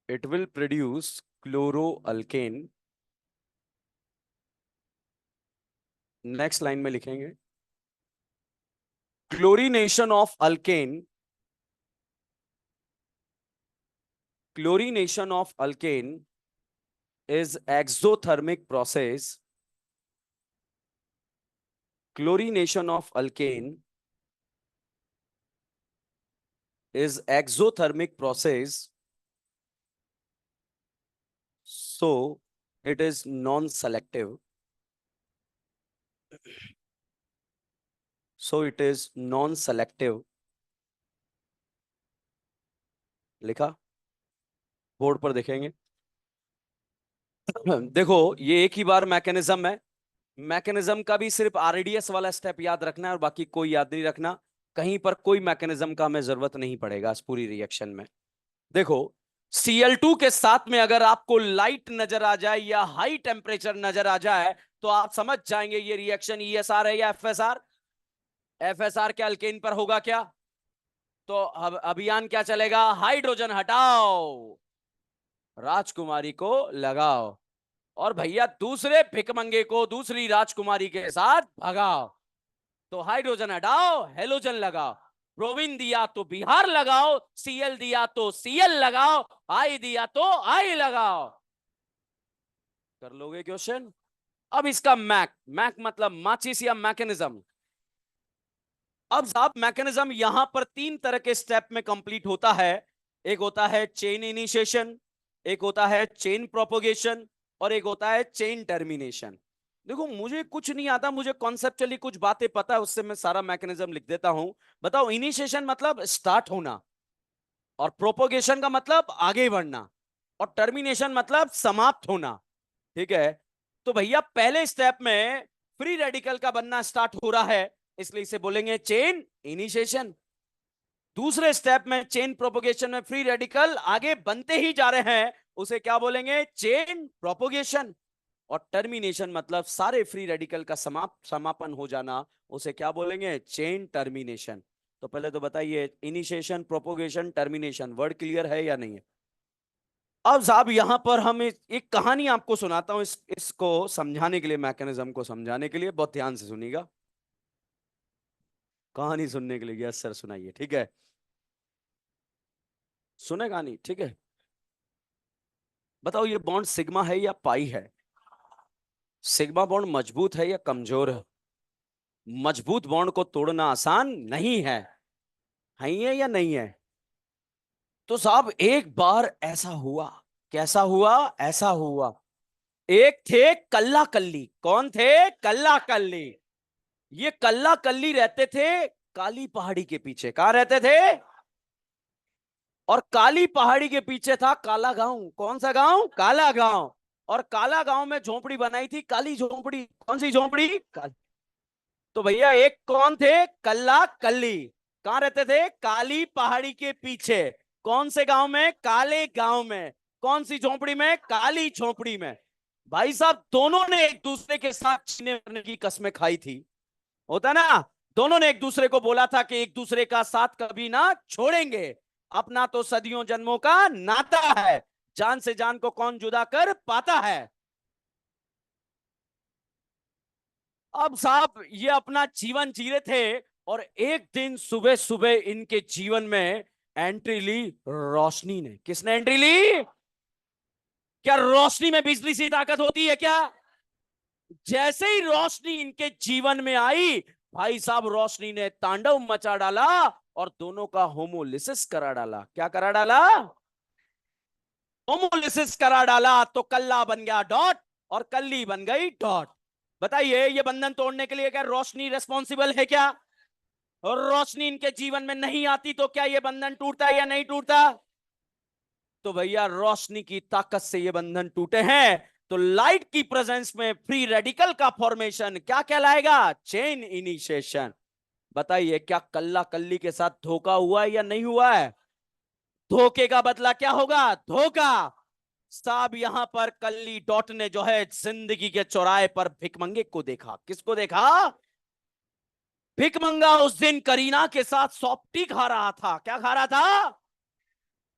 S1: It will produce chloroalkane. Next line में लिखेंगे chlorination of alkane, chlorination of alkane is exothermic process. Chlorination of alkane is exothermic process, so it is non-selective. So it is non-selective. लिखा, board पर देखेंगे। देखो ये एक ही bar mechanism है। Mechanism का भी सिर्फ आरडीएस वाला स्टेप याद रखना है और बाकी कोई याद नहीं रखना। कहीं पर कोई मैकेनिज्म का हमें जरूरत नहीं पड़ेगा इस पूरी रिएक्शन में। देखो Cl2 के साथ में अगर आपको लाइट नजर आ जाए या हाई टेम्परेचर नजर आ जाए तो आप समझ जाएंगे ये रिएक्शन ईएसआर है या एफएसआर। एफएसआर के अल्केन पर होगा क्या? तो अब अभियान क्या चलेगा? हाइड्रोजन हटाओ, राजकुमारी को लगाओ और भैया दूसरे भिकमंगे को दूसरी राजकुमारी के साथ भगाओ। तो हाइड्रोजन हटाओ, हेलोजन लगाओ। प्रोविन दिया तो बिहार लगाओ, सीएल दिया तो सीएल लगाओ, आई दिया तो आई लगाओ। कर लोगे क्वेश्चन? अब इसका मैक, मैक मतलब माचिस या मैकेनिज्म। अब साहब मैकेनिज्म यहां पर तीन तरह के स्टेप में कंप्लीट होता है। एक होता है चेन इनिशिएशन, एक होता है चेन प्रोपोगेशन और एक होता है चेन टर्मिनेशन। देखो मुझे कुछ नहीं आता, मुझे कॉन्सेप्चुअली कुछ बातें पता है, उससे मैं सारा मैकेनिज्म लिख देता हूं। बताओ, इनिशिएशन मतलब स्टार्ट होना और प्रोपोगेशन का मतलब आगे बढ़ना और टर्मिनेशन मतलब समाप्त होना। ठीक है, तो भैया पहले स्टेप में फ्री रेडिकल का बनना स्टार्ट हो रहा है, इसलिए इसे बोलेंगे चेन इनिशिएशन। दूसरे स्टेप में चेन प्रोपोगेशन में फ्री रेडिकल आगे बनते ही जा रहे हैं, उसे क्या बोलेंगे? Chain propagation. और टर्मिनेशन मतलब सारे फ्री रेडिकल का समापन हो जाना, उसे क्या बोलेंगे? Chain termination. तो पहले तो बताइए, initiation, propagation, termination, word clear है या नहीं है? अब साहब यहां पर हम एक कहानी आपको सुनाता हूं, इसको समझाने के लिए, मैकेनिज्म को समझाने के लिए। बहुत ध्यान से सुनिएगा। कहानी सुनने के लिए? यस सर, सुनाइए। ठीक है, सुने कहानी? ठीक है, बताओ ये बॉन्ड सिग्मा है या पाई है? सिग्मा बॉन्ड मजबूत है या कमजोर है? मजबूत बॉन्ड को तोड़ना आसान नहीं है। है या नहीं है? तो साहब एक बार ऐसा हुआ। कैसा हुआ? ऐसा हुआ, एक थे कल्ला कल्ली। कौन थे? कल्ला कल्ली। ये कल्ला कल्ली रहते थे काली पहाड़ी के पीछे। कहां रहते थे? और काली पहाड़ी के पीछे था काला गांव। कौन सा गांव? काला गांव। और काला गांव में झोपड़ी बनाई थी, काली झोपड़ी। कौन सी झोपड़ी? तो भैया एक कौन थे? कल्ला कल्ली। कहां रहते थे? काली पहाड़ी के पीछे। कौन से गांव में? काले गांव में। कौन सी झोपड़ी में? काली झोपड़ी में। भाई साहब दोनों ने एक दूसरे के साथ छीने मरने की कस्में खाई थी। होता ना? दोनों ने एक दूसरे को बोला था कि एक दूसरे का साथ कभी ना छोड़ेंगे। अपना तो सदियों जन्मों का नाता है, जान से जान को कौन जुदा कर पाता है। अब साहब ये अपना जीवन जी रहे थे और एक दिन सुबह सुबह इनके जीवन में एंट्री ली रोशनी ने। किसने एंट्री ली? क्या रोशनी में बिजली सी ताकत होती है क्या? जैसे ही रोशनी इनके जीवन में आई, भाई साहब रोशनी ने तांडव मचा डाला और दोनों का होमोलिसिस करा डाला। क्या करा डाला? होमोलिसिस करा डाला। तो कल्ला बन गया डॉट और कल्ली बन गई डॉट। बताइए ये बंधन तोड़ने के लिए क्या रोशनी रिस्पॉन्सिबल है क्या? और रोशनी इनके जीवन में नहीं आती तो क्या ये बंधन टूटता या नहीं टूटता? तो भैया रोशनी की ताकत से ये बंधन टूटे हैं। तो लाइट की प्रेजेंस में फ्री रेडिकल का फॉर्मेशन क्या कहलाएगा? Chain initiation. बताइए क्या कल्ला कल्ली के साथ धोखा हुआ है या नहीं हुआ है? धोखे का बदला क्या होगा? धोखा। साहब यहां पर कल्ली डॉट ने जो है जिंदगी के चौराहे पर भिकमंगे को देखा। किसको देखा? भिकमंगा उस दिन करीना के साथ सॉफ्टी खा रहा था। क्या खा रहा था?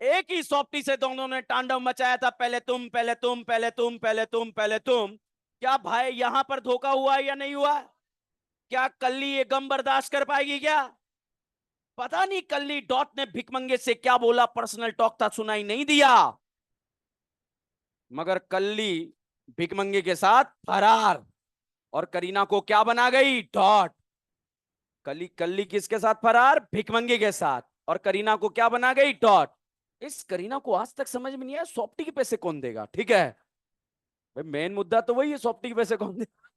S1: एक ही सॉफ्टी से दोनों ने तांडव मचाया था, पहले तुम पहले तुम पहले तुम पहले तुम पहले तुम। क्या भाई यहां पर धोखा हुआ या नहीं हुआ? क्या कल्ली ये गम बर्दाश्त कर पाएगी क्या? पता नहीं कल्ली डॉट ने भिकमंगे से क्या बोला, पर्सनल टॉक था, सुनाई नहीं दिया। मगर कल्ली भिकमंगे के साथ फरार। और करीना को क्या बना गई? डॉट। कल्ली कल्ली किसके साथ फरार? भिकमंगे के साथ। और करीना को क्या बना गई? डॉट। इस करीना को आज तक समझ में नहीं आया सॉफ्टी के पैसे कौन देगा। ठीक है भाई, मेन मुद्दा तो वही है, सॉफ्टी के पैसे कौन देगा।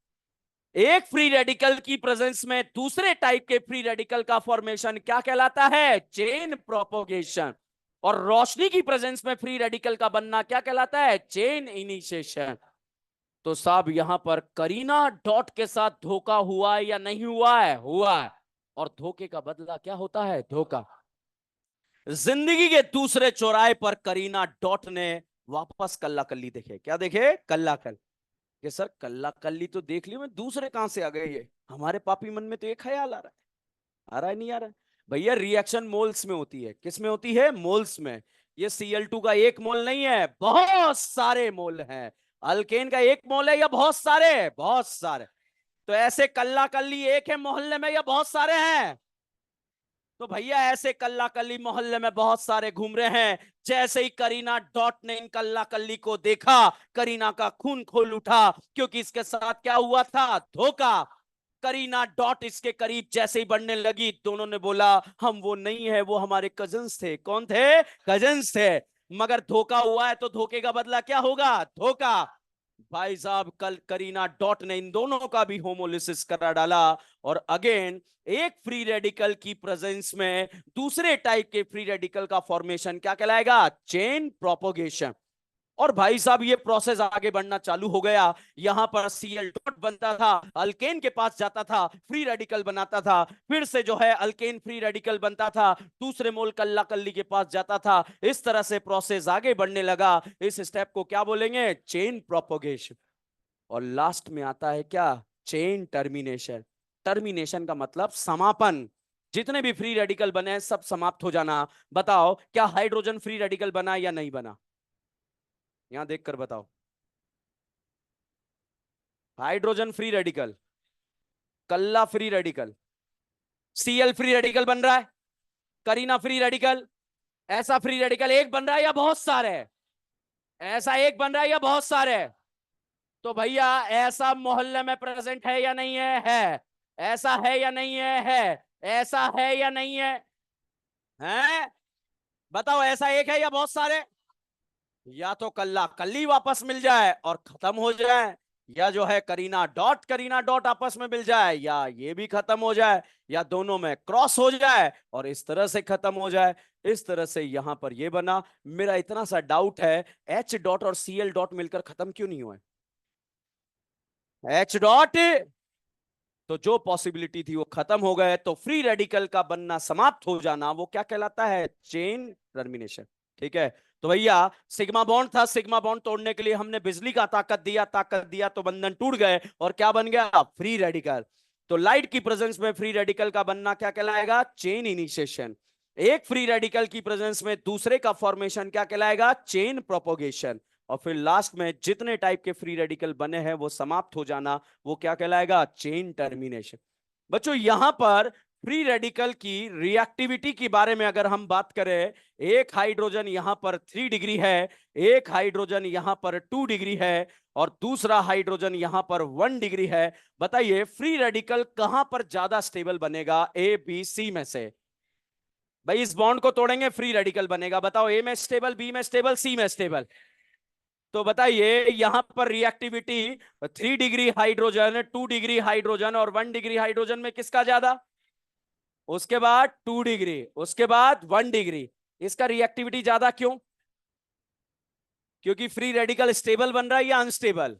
S1: एक फ्री रेडिकल की प्रेजेंस में दूसरे टाइप के फ्री रेडिकल का फॉर्मेशन क्या कहलाता है? Chain propagation. और रोशनी की प्रेजेंस में फ्री रेडिकल का बनना क्या कहलाता है? Chain initiation. तो साहब यहां पर करीना डॉट के साथ धोखा हुआ है या नहीं हुआ है? हुआ है। और धोखे का बदला क्या होता है? धोखा। जिंदगी के दूसरे चौराहे पर करीना डॉट ने वापस कल्ला कल्ली देखे। क्या देखे? कल्ला कल। कि सर कल्ला कल्ली तो देख लियो, मैं दूसरे कहां से आ गए ये? हमारे पापी मन में तो एक ख्याल आ रहा है, आ रहा है नहीं आ रहा है? भैया रिएक्शन मोल्स में होती है। किस में होती है? मोल्स में। ये Cl2 का एक मोल नहीं है, बहुत सारे मोल हैं। अल्केन का एक मोल है या बहुत सारे? बहुत सारे। तो ऐसे कल्ला कल्ली एक है मोहल्ले में या बहुत सारे हैं? तो भैया ऐसे कल्ला कल्ली मोहल्ले में बहुत सारे घूम रहे हैं। जैसे ही करीना डॉट ने इन कल्ला कल्ली को देखा, करीना का खून खोल उठा, क्योंकि इसके साथ क्या हुआ था? धोखा। करीना डॉट इसके करीब जैसे ही बढ़ने लगी, दोनों ने बोला हम वो नहीं है, वो हमारे कजन्स थे। कौन थे? कजन्स थे। मगर धोखा हुआ है तो धोखे का बदला क्या होगा? धोखा। भाई साहब कल करीना डॉट ने इन दोनों का भी होमोलिसिस करा डाला। और अगेन एक फ्री रेडिकल की प्रेजेंस में दूसरे टाइप के फ्री रेडिकल का फॉर्मेशन क्या कहलाएगा? Chain propagation. और भाई साहब ये प्रोसेस आगे बढ़ना चालू हो गया। यहां पर Cl डॉट बनता था, अल्केन के पास जाता था, फ्री रेडिकल बनाता था, फिर से जो है अल्केन फ्री रेडिकल बनता था, दूसरे मोल कल्ला कल्ली के पास जाता था। इस तरह से प्रोसेस आगे बढ़ने लगा। इस स्टेप को क्या बोलेंगे? Chain propagation. और लास्ट में आता है क्या? Chain termination. टर्मिनेशन का मतलब समापन। जितने भी फ्री रेडिकल बने सब समाप्त हो जाना। बताओ क्या हाइड्रोजन फ्री रेडिकल बना या नहीं बना? यहां देखकर बताओ। हाइड्रोजन फ्री रेडिकल, कल्ला free radical, Cl free radical बन रहा है, करीना फ्री रेडिकल। ऐसा फ्री रेडिकल एक बन रहा है या बहुत सारे? ऐसा एक बन रहा है या बहुत सारे? तो भैया ऐसा मोहल्ले में प्रेजेंट है या नहीं है? है। ऐसा है या नहीं है? है। ऐसा है या नहीं है? हैं? बताओ ऐसा एक है या बहुत सारे? या तो कल्ला कल्ली वापस मिल जाए और खत्म हो जाए, या जो है करीना डॉट आपस में मिल जाए, या ये भी खत्म हो जाए, या दोनों में क्रॉस हो जाए और इस तरह से खत्म हो जाए। इस तरह से यहां पर ये बना। मेरा इतना सा डाउट है, एच डॉट और सी एल डॉट मिलकर खत्म क्यों नहीं हुए? एच डॉट, तो जो पॉसिबिलिटी थी वो खत्म हो गए, तो फ्री रेडिकल का बनना समाप्त हो जाना वो क्या कहलाता है? Chain termination. ठीक है, तो भैया सिग्मा बॉन्ड था, सिग्मा बॉन्ड तोड़ने के लिए हमने बिजली का ताकत दिया तो बंधन टूट गए, और क्या बन गया? Free radical. तो लाइट की प्रेजेंस में फ्री रेडिकल का बनना क्या कहलाएगा? Chain initiation. एक फ्री रेडिकल की प्रेजेंस में दूसरे का फॉर्मेशन क्या कहलाएगा? Chain propagation. और फिर लास्ट में जितने टाइप के फ्री रेडिकल बने हैं वो समाप्त हो जाना, वो क्या कहलाएगा? Chain termination. बच्चों यहां पर फ्री रेडिकल की रिएक्टिविटी के बारे में अगर हम बात करें, एक हाइड्रोजन यहां पर 3 डिग्री है, एक हाइड्रोजन यहां पर 2 डिग्री है, और दूसरा हाइड्रोजन यहां पर 1 डिग्री है। बताइए फ्री रेडिकल कहां पर ज्यादा स्टेबल बनेगा? ए बी सी में से। भाई इस बॉन्ड को तोड़ेंगे फ्री रेडिकल बनेगा, बताओ ए में स्टेबल, बी में स्टेबल, सी में स्टेबल? तो बताइए यहां पर reactivity 3 degree hydrogen, 2 degree hydrogen और 1 डिग्री हाइड्रोजन में किसका ज्यादा? उसके बाद 2 डिग्री, उसके बाद 1 डिग्री। इसका रिएक्टिविटी ज्यादा क्यों? क्योंकि फ्री रेडिकल स्टेबल बन रहा है या अनस्टेबल?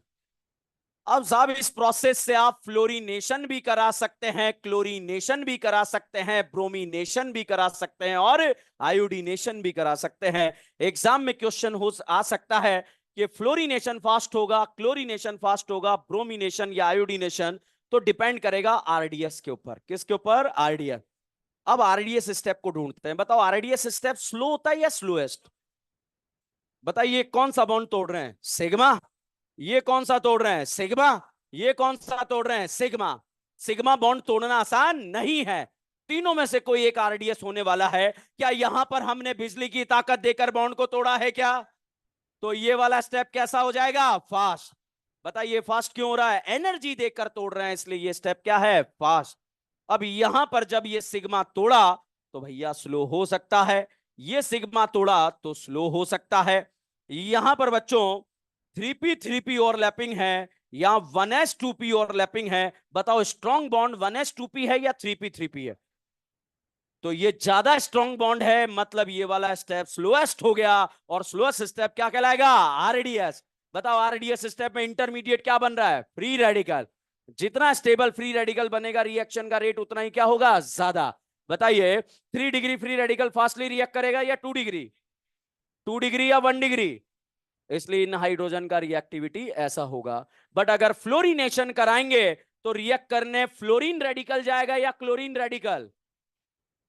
S1: अब साहब इस प्रोसेस से आप फ्लोरीनेशन भी करा सकते हैं, क्लोरीनेशन भी करा सकते हैं, ब्रोमीनेशन भी करा सकते हैं, और आयोडीनेशन भी करा सकते हैं। एग्जाम में क्वेश्चन हो आ सकता है कि फ्लोरीनेशन फास्ट होगा, क्लोरीनेशन फास्ट होगा, ब्रोमीनेशन या आयोडीनेशन? तो डिपेंड करेगा आरडीएस के ऊपर। किसके ऊपर? आरडीएस। अब आरडीएस स्टेप को ढूंढते हैं। बताओ आरडीएस स्टेप स्लो होता है या स्लोएस्ट? बताइए कौन सा बॉन्ड तोड़ रहे हैं? सिग्मा। ये कौन सा तोड़ रहे हैं? सिग्मा। ये कौन सा तोड़ रहे हैं? सिग्मा। सिग्मा बॉन्ड तोड़ना आसान नहीं है। तीनों में से कोई एक आरडीएस होने वाला है। क्या यहां पर हमने बिजली की ताकत देकर बॉन्ड को तोड़ा है क्या? तो ये वाला स्टेप कैसा हो जाएगा? फास्ट। बताइए फास्ट क्यों हो रहा है? एनर्जी देकर तोड़ रहे हैं, इसलिए ये स्टेप क्या है? फास्ट। अब यहां पर जब ये सिग्मा तोड़ा तो भैया स्लो हो सकता है, ये सिग्मा तोड़ा तो स्लो हो सकता है। यहां पर बच्चों 3p3p ओवरलैपिंग है या 1s2p ओवरलैपिंग है? बताओ स्ट्रॉन्ग बॉन्ड 1s2p है या 3p3p है? तो ये ज्यादा स्ट्रॉन्ग बॉन्ड है, मतलब ये वाला स्टेप स्लोएस्ट हो गया, और स्लोएस्ट स्टेप क्या कहलाएगा? आरडीएस। बताओ आरडीएस स्टेप में इंटरमीडिएट क्या बन रहा है? Free radical. जितना स्टेबल फ्री रेडिकल बनेगा रिएक्शन का रेट उतना ही क्या होगा? ज्यादा। बताइए 3 degree free radical fastly react करेगा या 2 डिग्री? 2 डिग्री या 1 डिग्री? इसलिए इन हाइड्रोजन का रिएक्टिविटी ऐसा होगा। बट अगर फ्लोरीनेशन कराएंगे तो रिएक्ट करने फ्लोरीन रेडिकल जाएगा या क्लोरीन रेडिकल?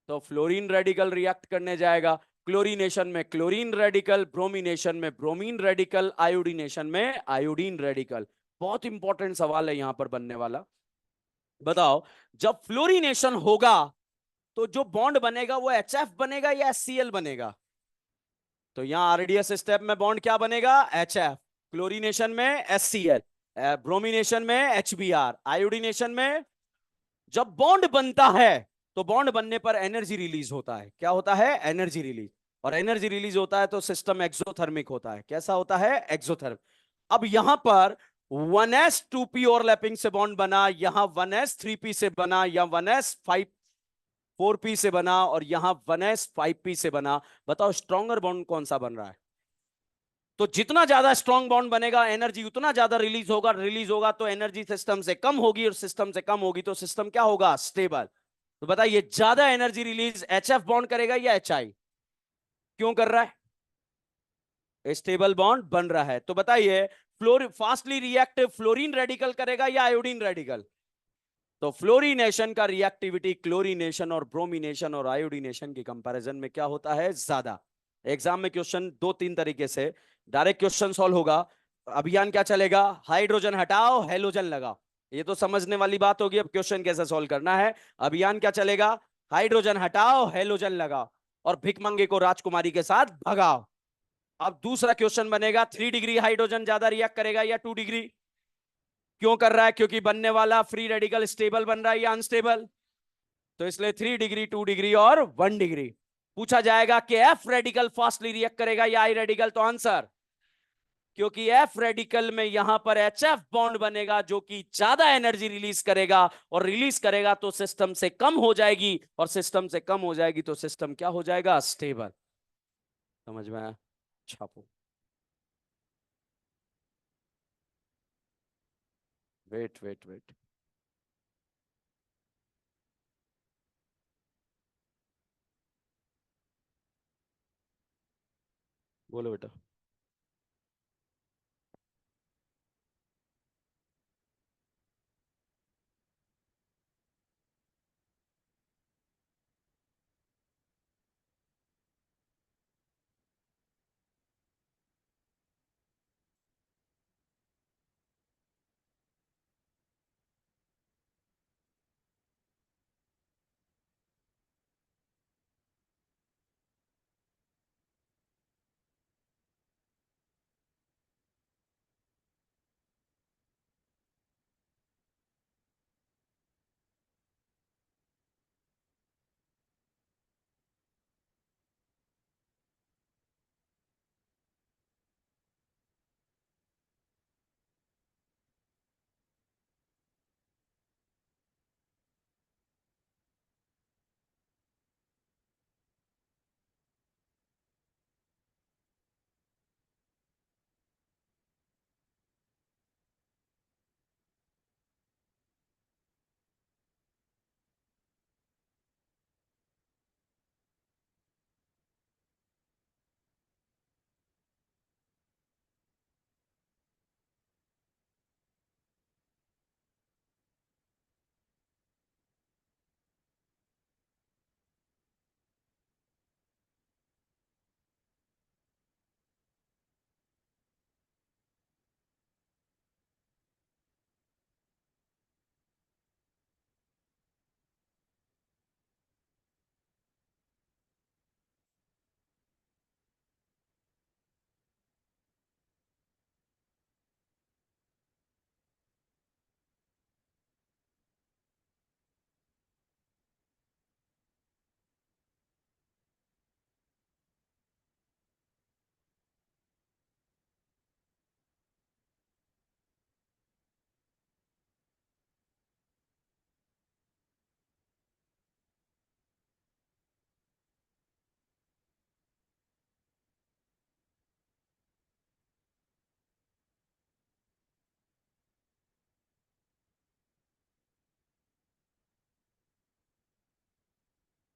S1: तो फ्लोरीन रेडिकल रिएक्ट करने जाएगा। क्लोरीनेशन में क्लोरीन रेडिकल, ब्रोमीनेशन में ब्रोमीन रेडिकल, आयोडीनेशन में आयोडीन रेडिकल। बहुत इंपॉर्टेंट सवाल है यहां पर बनने वाला। बताओ जब फ्लोरीनेशन होगा तो जो बॉन्ड बनेगा वो एचएफ बनेगा या एचसीएल बनेगा? तो यहां आरडीएस स्टेप में बॉन्ड क्या बनेगा? एचएफ। क्लोरीनेशन में एचसीएल, ब्रोमीनेशन में एचबीआर, आयोडीनेशन में जब बॉन्ड बनता है तो बॉन्ड बनने पर एनर्जी रिलीज होता है। क्या होता है? Energy release. और एनर्जी रिलीज होता है तो सिस्टम एक्सोथर्मिक होता है। कैसा होता है? एक्सोथर्म। अब यहां पर 1s2p ओवरलैपिंग से बॉन्ड बना, यहां 1s3p से बना, या 1s4p से बना, और यहां 1s5p से बना। बताओ स्ट्रॉन्गर बॉन्ड कौन सा बन रहा है? तो जितना ज्यादा स्ट्रॉन्ग बॉन्ड बनेगा एनर्जी उतना ज्यादा रिलीज होगा, रिलीज होगा तो एनर्जी सिस्टम से कम होगी, और सिस्टम से कम होगी तो सिस्टम क्या होगा? स्टेबल। तो बताइए ज्यादा एनर्जी रिलीज एचएफ बॉन्ड करेगा या एचआई? क्यों कर रहा है? स्टेबल बॉन्ड बन रहा है। तो बताइए floor fastly reactive fluorine radical करेगा या आयोडीन रेडिकल? तो फ्लोरीनेशन का रिएक्टिविटी क्लोरीनेशन और ब्रोमीनेशन और आयोडीनेशन के कंपैरिजन में क्या होता है? ज्यादा। एग्जाम में क्वेश्चन 2-3 तरीके से डायरेक्ट क्वेश्चन सॉल्व होगा। अभियान क्या चलेगा? हाइड्रोजन हटाओ हेलोजन लगाओ। ये तो समझने वाली बात होगी। अब क्वेश्चन कैसे सॉल्व करना है? अभियान क्या चलेगा? हाइड्रोजन हटाओ हेलोजन लगाओ, और भिकमंगे को राजकुमारी के साथ भगाओ। अब दूसरा क्वेश्चन बनेगा 3 डिग्री हाइड्रोजन ज्यादा रिएक्ट करेगा या 2 डिग्री? क्यों कर रहा है? क्योंकि बनने वाला फ्री रेडिकल स्टेबल बन रहा है या अनस्टेबल? तो इसलिए 3 डिग्री, 2 डिग्री और 1 डिग्री। पूछा जाएगा कि एफ रेडिकल फास्टली रिएक्ट करेगा या आई रेडिकल? तो आंसर क्योंकि एफ रेडिकल में यहां पर एच एफ बॉन्ड बनेगा जो कि ज्यादा एनर्जी रिलीज करेगा, और रिलीज करेगा तो सिस्टम से कम हो जाएगी, और सिस्टम से कम हो जाएगी तो सिस्टम क्या हो जाएगा? स्टेबल। समझ में आया? छापो। Wait wait wait. बोलो बेटा।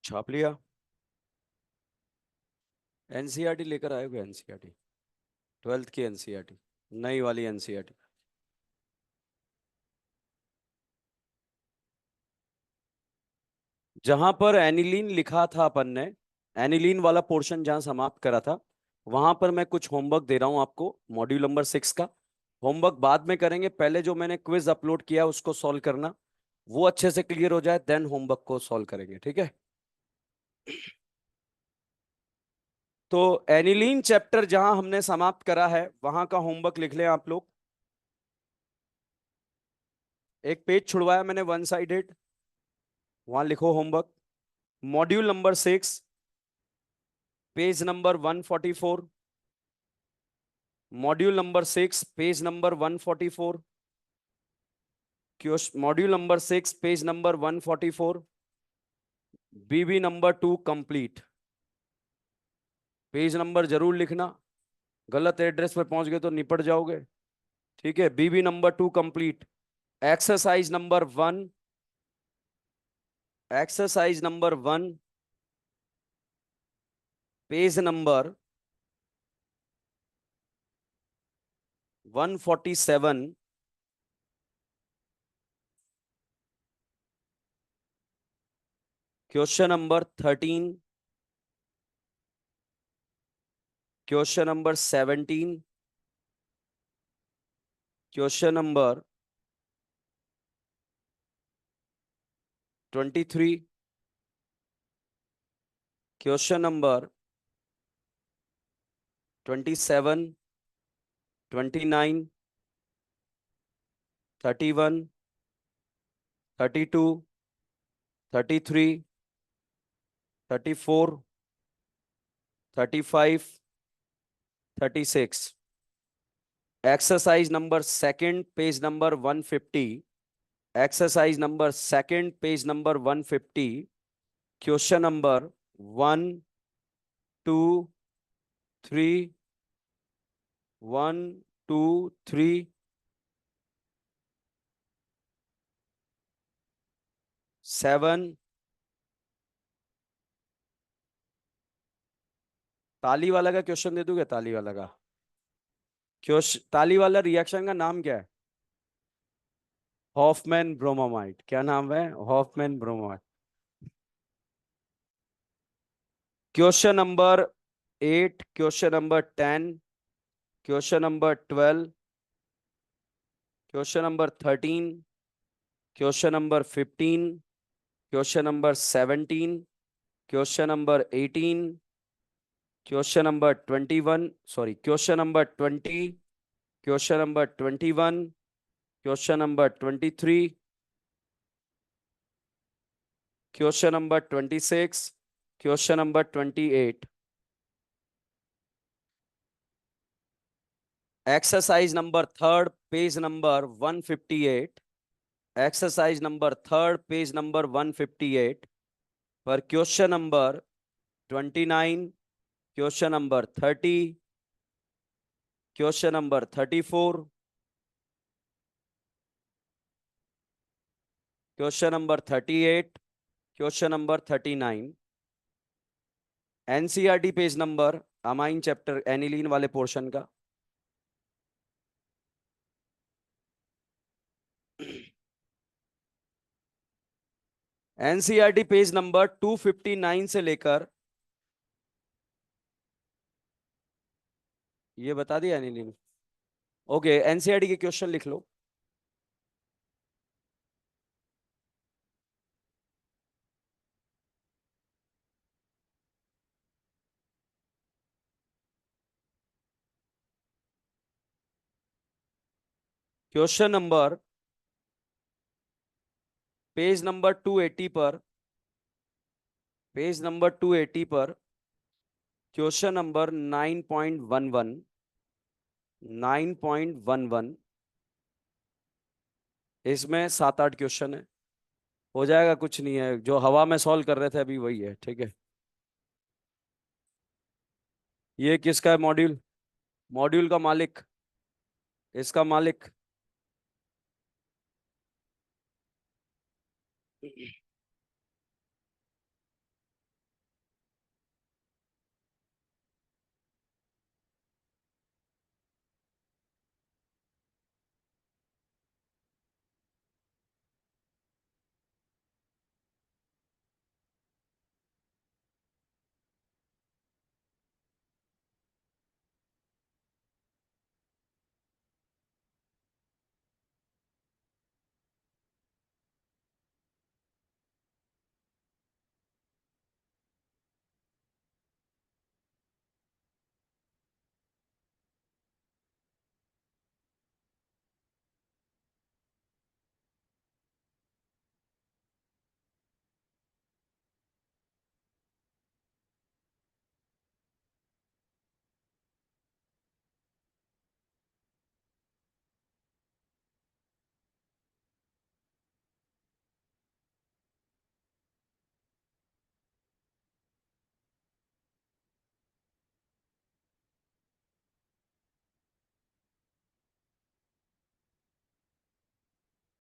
S1: छाप लिया? एनसीईआरटी लेकर आए हो? एनसीईआरटी, ट्वेल्थ की एनसीईआरटी, नई वाली एनसीईआरटी। जहां पर एनिलीन लिखा था अपन ने, एनिलीन वाला पोर्शन जहां समाप्त करा था, वहां पर मैं कुछ होमवर्क दे रहा हूं आपको, मॉड्यूल नंबर 6 का। होमवर्क बाद में करेंगे, पहले जो मैंने क्विज अपलोड किया उसको सॉल्व करना, वो अच्छे से क्लियर हो जाए, देन होमवर्क को सॉल्व करेंगे, ठीक है? तो एनिलीन चैप्टर जहां हमने समाप्त करा है वहां का होमवर्क लिख लें आप लोग। एक पेज छुड़वाया मैंने, वन साइडेड, वहां लिखो homework. Module number 6, page number 144। Module number 6, page number 144। Question module number 6, page number 144। बीबी नंबर 2 कंप्लीट। पेज नंबर जरूर लिखना, गलत एड्रेस पे पहुंच गए तो निपट जाओगे, ठीक है? बीबी number 2 complete. Exercise number 1, exercise number 1, page number 147। Question number 13, question number 17, question number 23, question number 27, 29, 31, 32, 33, 34, 35, 36। Exercise number second, page number 150। Exercise number second, page number 150। Question number 1 2 3। 1 2 3। 7। ताली वाला का क्वेश्चन दे दूं क्या? ताली वाला का क्वेश्चन, ताली वाला रिएक्शन का नाम क्या है? Hofmann bromamide. क्या नाम है? Hofmann bromamide. Question number 8, question number 10, question number 12, question number 13, question number 15, question number 17, question number 18, question number 21, sorry question number 20, question number 21, question number 23, question number 26, question number 28। Exercise number third, page number 158। Exercise number third, page number 158 पर question number 29, question number 30, question number 34, question number 38, question number 39। NCERT page number, amine chapter aniline वाले portion का। NCERT page number 259 से लेकर, ये बता दिया aniline. Okay, NCERT के question लिख लो। क्वेश्चन नंबर, पेज नंबर 280 पर, पेज नंबर 280 पर क्वेश्चन नंबर 9.11। 9.11, इसमें 7-8 क्वेश्चन है। हो जाएगा, कुछ नहीं है, जो हवा में सॉल्व कर रहे थे अभी वही है, ठीक है। ये किसका है मॉड्यूल? मॉड्यूल का मालिक, इसका मालिक।